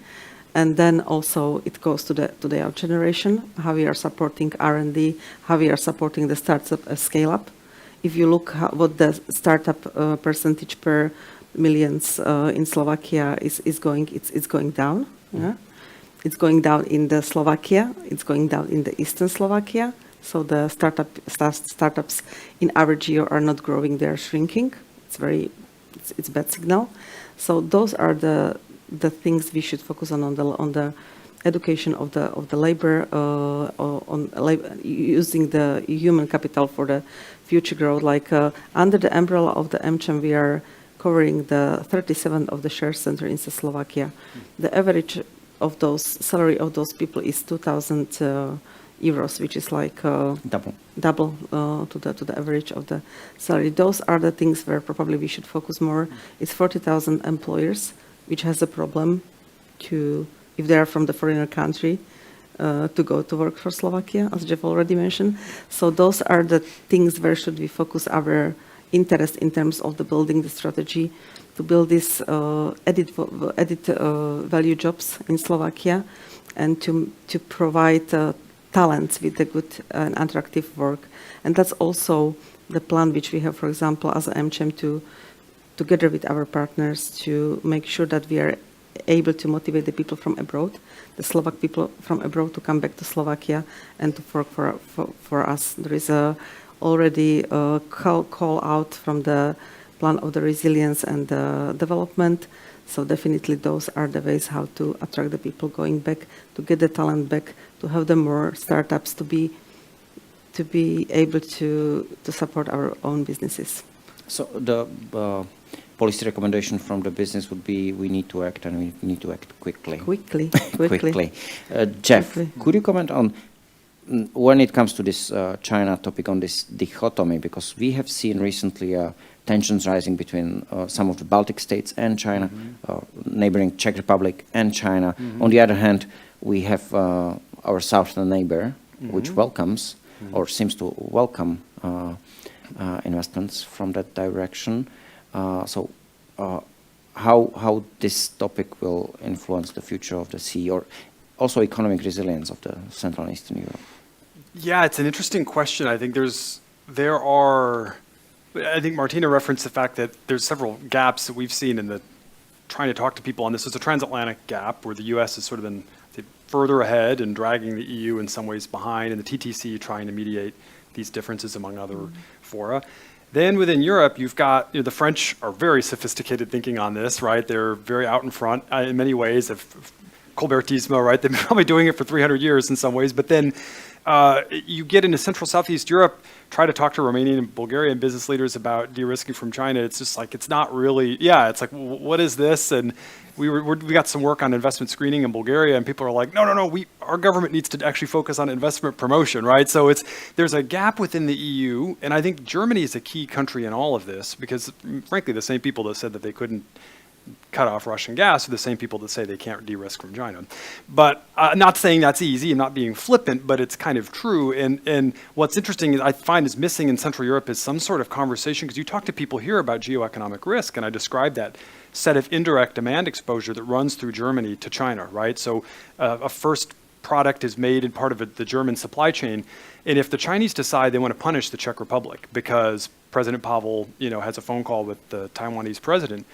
F: And then also it goes to the our generation, how we are supporting R&D, how we are supporting the startup scale-up. If you look what the startup percentage per millions in Slovakia is going, it's going down. Yeah? It's going down in the Slovakia. It's going down in the Eastern Slovakia. So the startups in our geo are not growing; they are shrinking. It's bad signal. So those are the things we should focus on the education of the labor, using the human capital for the future growth. Like under the umbrella of the MCHEM, we are covering the 37 of the share center in Slovakia. The average of those salary of those people is 2,000 euros, which is like double to the average of the salary. Those are the things where probably we should focus more. It's 40,000 employers, which has a problem to, if they are from the foreigner country, to go to work for Slovakia, as Jeff already mentioned. So those are the things where should we focus our interest in terms of the building the strategy to build these added value jobs in Slovakia, and to provide talents with the good and attractive work. And that's also the plan which we have, for example, as MCHEM, together with our partners, to make sure that we are able to motivate the people from abroad, the Slovak people from abroad, to come back to Slovakia and to work for us. There is already a call out from the plan of the resilience and the development. So definitely those are the ways how to attract the people going back, to get the talent back, to have the more startups, to be able to support our own businesses.
D: So the policy recommendation from the business would be we need to act, and we need to act quickly.
F: Quickly.
D: Jeff,
F: Quickly.
D: could you comment on when it comes to this China topic, on this dichotomy, because we have seen recently tensions rising between some of the Baltic states and China, neighboring Czech Republic and China. On the other hand, we have our southern neighbor, which welcomes or seems to welcome investments from that direction. How this topic will influence the future of the sea, or also economic resilience of the Central and Eastern Europe?
G: Yeah, it's an interesting question. I think I think Martina referenced the fact that there's several gaps that we've seen in the trying to talk to people on this. There's a transatlantic gap where the U.S. has sort of been further ahead and dragging the EU in some ways behind, and the TTC trying to mediate these differences among other fora. Then within Europe, you've got, the French are very sophisticated thinking on this, right? They're very out in front in many ways of Colbertismo, right? They've been probably doing it for 300 years in some ways, but then you get into Central Southeast Europe, try to talk to Romanian and Bulgarian business leaders about de-risking from China. It's just like, it's not really, it's like, what is this? And we got some work on investment screening in Bulgaria, and people are like, no, our government needs to actually focus on investment promotion, right? So there's a gap within the EU, and I think Germany is a key country in all of this, because frankly, the same people that said that they couldn't cut off Russian gas are the same people that say they can't de-risk from China. But not saying that's easy, I'm not being flippant, but it's kind of true. And what's interesting, I find is missing in Central Europe is some sort of conversation, because you talk to people here about geoeconomic risk, and I described that set of indirect demand exposure that runs through Germany to China, right? So a first product is made in part of the German supply chain, and if the Chinese decide they want to punish the Czech Republic because President Pavel, has a phone call with the Taiwanese president,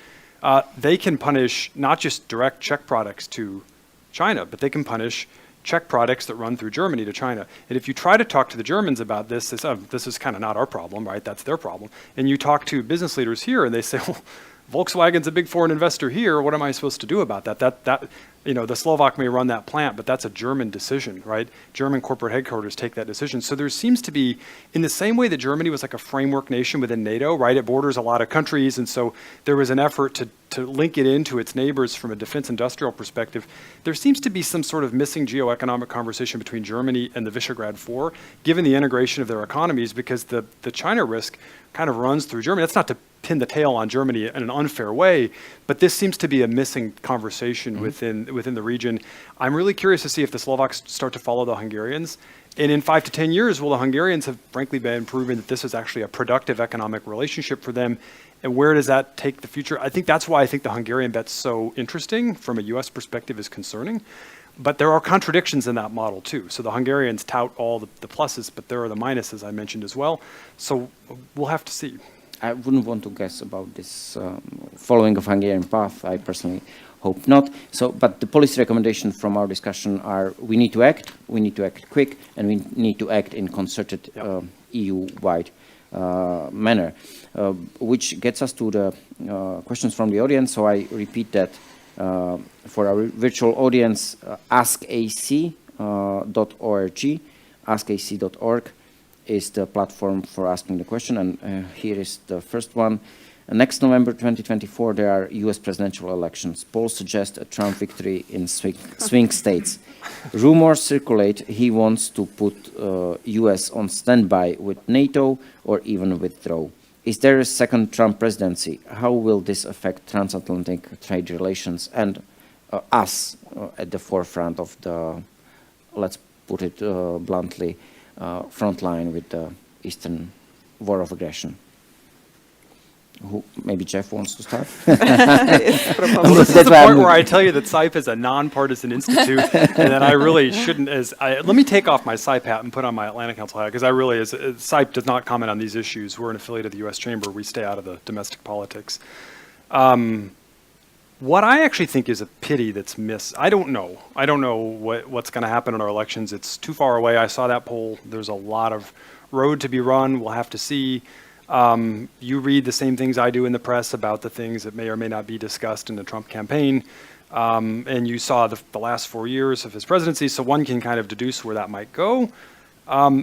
G: they can punish not just direct Czech products to China, but they can punish Czech products that run through Germany to China. And if you try to talk to the Germans about this, they say, this is kind of not our problem, right? That's their problem. And you talk to business leaders here, and they say, well, Volkswagen's a big foreign investor here. What am I supposed to do about that? The Slovak may run that plant, but that's a German decision, right? German corporate headquarters take that decision. So there seems to be, in the same way that Germany was like a framework nation within NATO, right? It borders a lot of countries, and so there was an effort to link it into its neighbors from a defense industrial perspective. There seems to be some sort of missing geoeconomic conversation between Germany and the Visegrad Four, given the integration of their economies, because the China risk kind of runs through Germany. That's not to pin the tail on Germany in an unfair way, but this seems to be a missing conversation within the region. I'm really curious to see if the Slovaks start to follow the Hungarians. And in 5 to 10 years, will the Hungarians have frankly been proven that this is actually a productive economic relationship for them? And where does that take the future? I think that's why I think the Hungarian bet's so interesting from a US perspective is concerning. But there are contradictions in that model too. So the Hungarians tout all the pluses, but there are the minuses I mentioned as well. So we'll have to see.
D: I wouldn't want to guess about this following of Hungarian path. I personally hope not. But the policy recommendations from our discussion are: we need to act quick, and we need to act in concerted EU-wide manner. Which gets us to the questions from the audience. So I repeat that for our virtual audience, askac.org, askac.org. is the platform for asking the question, and here is the first one. Next November 2024, there are US presidential elections. Polls suggest a Trump victory in swing states. Rumors circulate he wants to put US on standby with NATO or even withdraw. Is there a second Trump presidency? How will this affect transatlantic trade relations and us at the forefront of the, let's put it bluntly, front line with the Eastern war of aggression? Maybe Jeff wants to start?
G: This is the point where I tell you that SIPE is a nonpartisan institute, and that I really shouldn't, let me take off my SIPE hat and put on my Atlantic Council hat, because I really, SIPE does not comment on these issues. We're an affiliate of the U.S. Chamber. We stay out of the domestic politics. What I actually think is a pity that's missed, I don't know what's going to happen in our elections. It's too far away. I saw that poll. There's a lot of road to be run. We'll have to see. You read the same things I do in the press about the things that may or may not be discussed in the Trump campaign. And you saw the last 4 years of his presidency, so one can kind of deduce where that might go.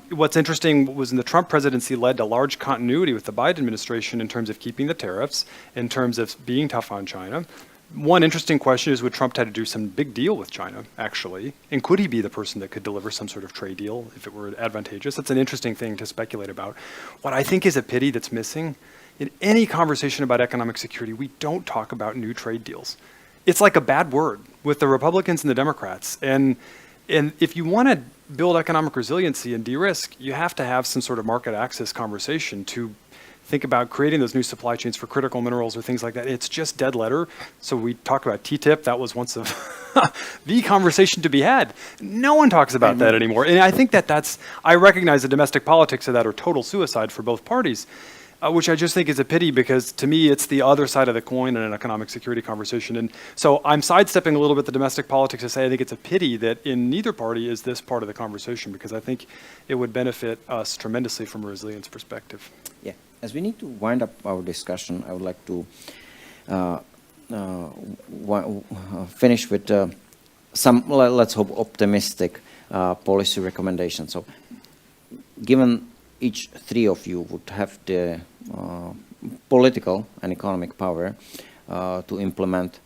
G: What's interesting was in the Trump presidency led to large continuity with the Biden administration in terms of keeping the tariffs, in terms of being tough on China. One interesting question is, would Trump have to do some big deal with China, actually? And could he be the person that could deliver some sort of trade deal if it were advantageous? That's an interesting thing to speculate about. What I think is a pity that's missing, in any conversation about economic security, we don't talk about new trade deals. It's like a bad word with the Republicans and the Democrats. And if you want to build economic resiliency and de-risk, you have to have some sort of market access conversation to think about creating those new supply chains for critical minerals or things like that, it's just dead letter. So we talked about TTIP. That was once of the conversation to be had. No one talks about that anymore. And I think I recognize the domestic politics of that are total suicide for both parties, which I just think is a pity because to me, it's the other side of the coin in an economic security conversation. And so I'm sidestepping a little bit the domestic politics to say I think it's a pity that in neither party is this part of the conversation because I think it would benefit us tremendously from a resilience perspective.
D: Yeah, as we need to wind up our discussion, I would like to finish with some, let's hope, optimistic policy recommendations. So, given each three of you would have the political and economic power to implement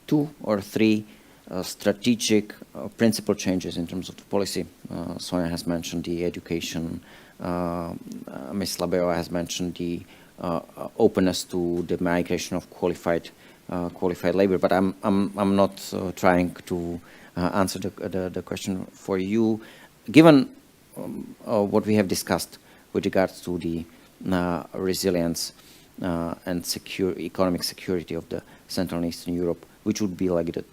D: 2 or 3 strategic principal changes in terms of the policy. Sonia has mentioned the education. Ms. Labeva has mentioned the openness to the migration of qualified labor. But I'm not trying to answer the question for you. Given what we have discussed with regards to the resilience and economic security of the Central and Eastern Europe, which would be like the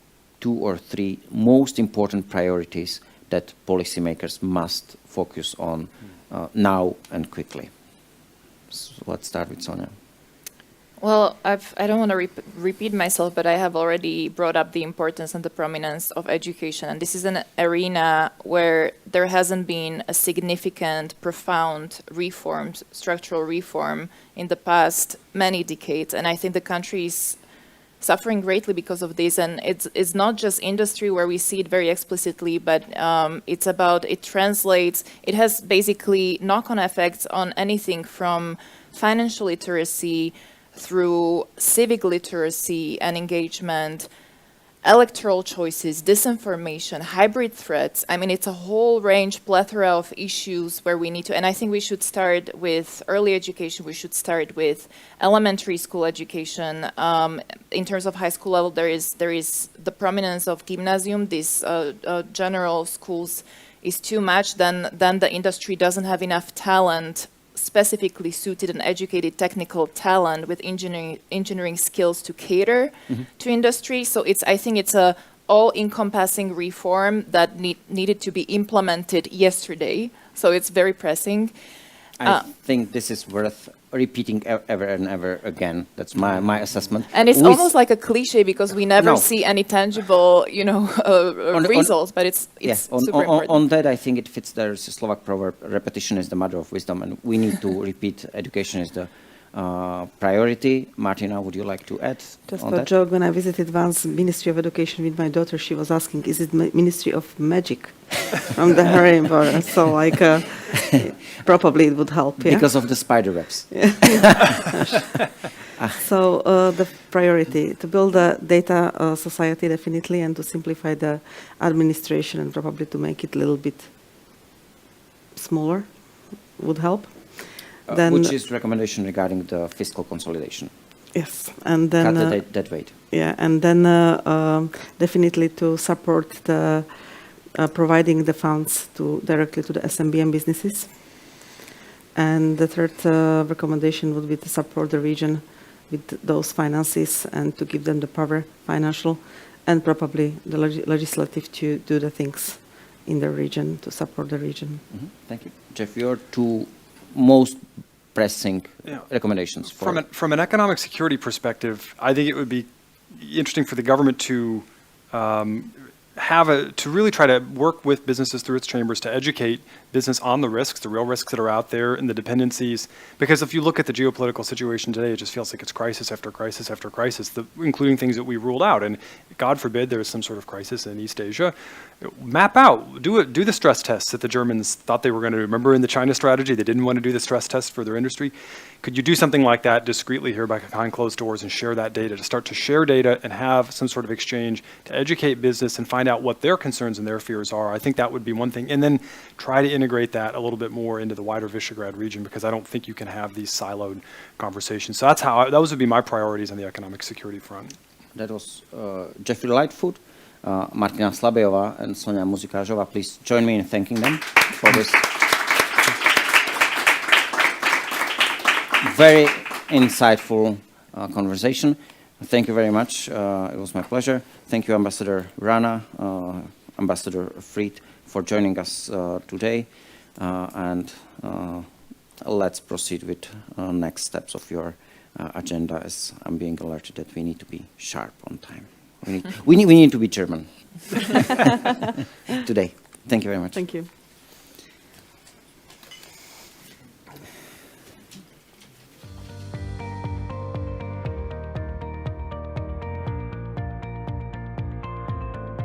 D: 2 or 3 most important priorities that policymakers must focus on now and quickly. So let's start with Sonia.
E: Well, I don't want to repeat myself, but I have already brought up the importance and the prominence of education. And this is an arena where there hasn't been a significant, profound reform, structural reform in the past many decades. And I think the country is suffering greatly because of this. And it's not just industry where we see it very explicitly, but it has basically knock-on effects on anything from financial literacy through civic literacy and engagement, electoral choices, disinformation, hybrid threats. I mean, it's a whole range, plethora of issues where we need to, and I think we should start with early education. We should start with elementary school education. In terms of high school level, there is the prominence of gymnasium, these general schools is too much. Then the industry doesn't have enough talent, specifically suited and educated technical talent with engineering skills to cater to industry. So I think it's a all-encompassing reform that needed to be implemented yesterday. So it's very pressing.
D: I think this is worth repeating ever and ever again. That's my assessment.
E: And it's almost like a cliche because we never see any tangible, results. But it's super important.
D: On that, I think it fits. There's a Slovak proverb: "Repetition is the mother of wisdom," and we need to repeat. Education is the priority. Martina, would you like to add?
F: Just a joke. When I visited once Ministry of Education with my daughter, she was asking, "Is it Ministry of Magic from the Harry Potter?" So probably it would help. Yeah?
D: Because of the spider webs.
F: So the priority to build a data society definitely, and to simplify the administration and probably to make it a little bit smaller would help.
D: Which is recommendation regarding the fiscal consolidation.
F: Yes, and then
D: cut the debt weight.
F: Yeah, and then definitely to support the providing the funds directly to the SMB businesses. And the third recommendation would be to support the region with those finances and to give them the power, financial, and probably the legislative to do the things in the region to support the region.
D: Mm-hmm. Thank you, Jeff. Your 2 most pressing recommendations
G: from an economic security perspective. I think it would be interesting for the government to to really try to work with businesses through its chambers to educate business on the risks, the real risks that are out there and the dependencies. Because if you look at the geopolitical situation today, it just feels like it's crisis after crisis after crisis, including things that we ruled out. And God forbid there is some sort of crisis in East Asia. Map out, do the stress tests that the Germans thought they were going to do. Remember in the China strategy, they didn't want to do the stress tests for their industry. Could you do something like that discreetly here behind closed doors and share that data, to start to share data and have some sort of exchange to educate business and find out what their concerns and their fears are? I think that would be one thing. And then try to integrate that a little bit more into the wider Visegrad region, because I don't think you can have these siloed conversations. So those would be my priorities on the economic security front.
D: That was Jeffrey Lightfoot, Martina Slabejová, and Sonia Muzikářová. Please join me in thanking them for this. very insightful conversation. Thank you very much. It was my pleasure. Thank you, Ambassador Rana, Ambassador Fried, for joining us today. And let's proceed with next steps of your agenda, as I'm being alerted that we need to be sharp on time. We need to be German today. Thank you very much.
F: Thank you.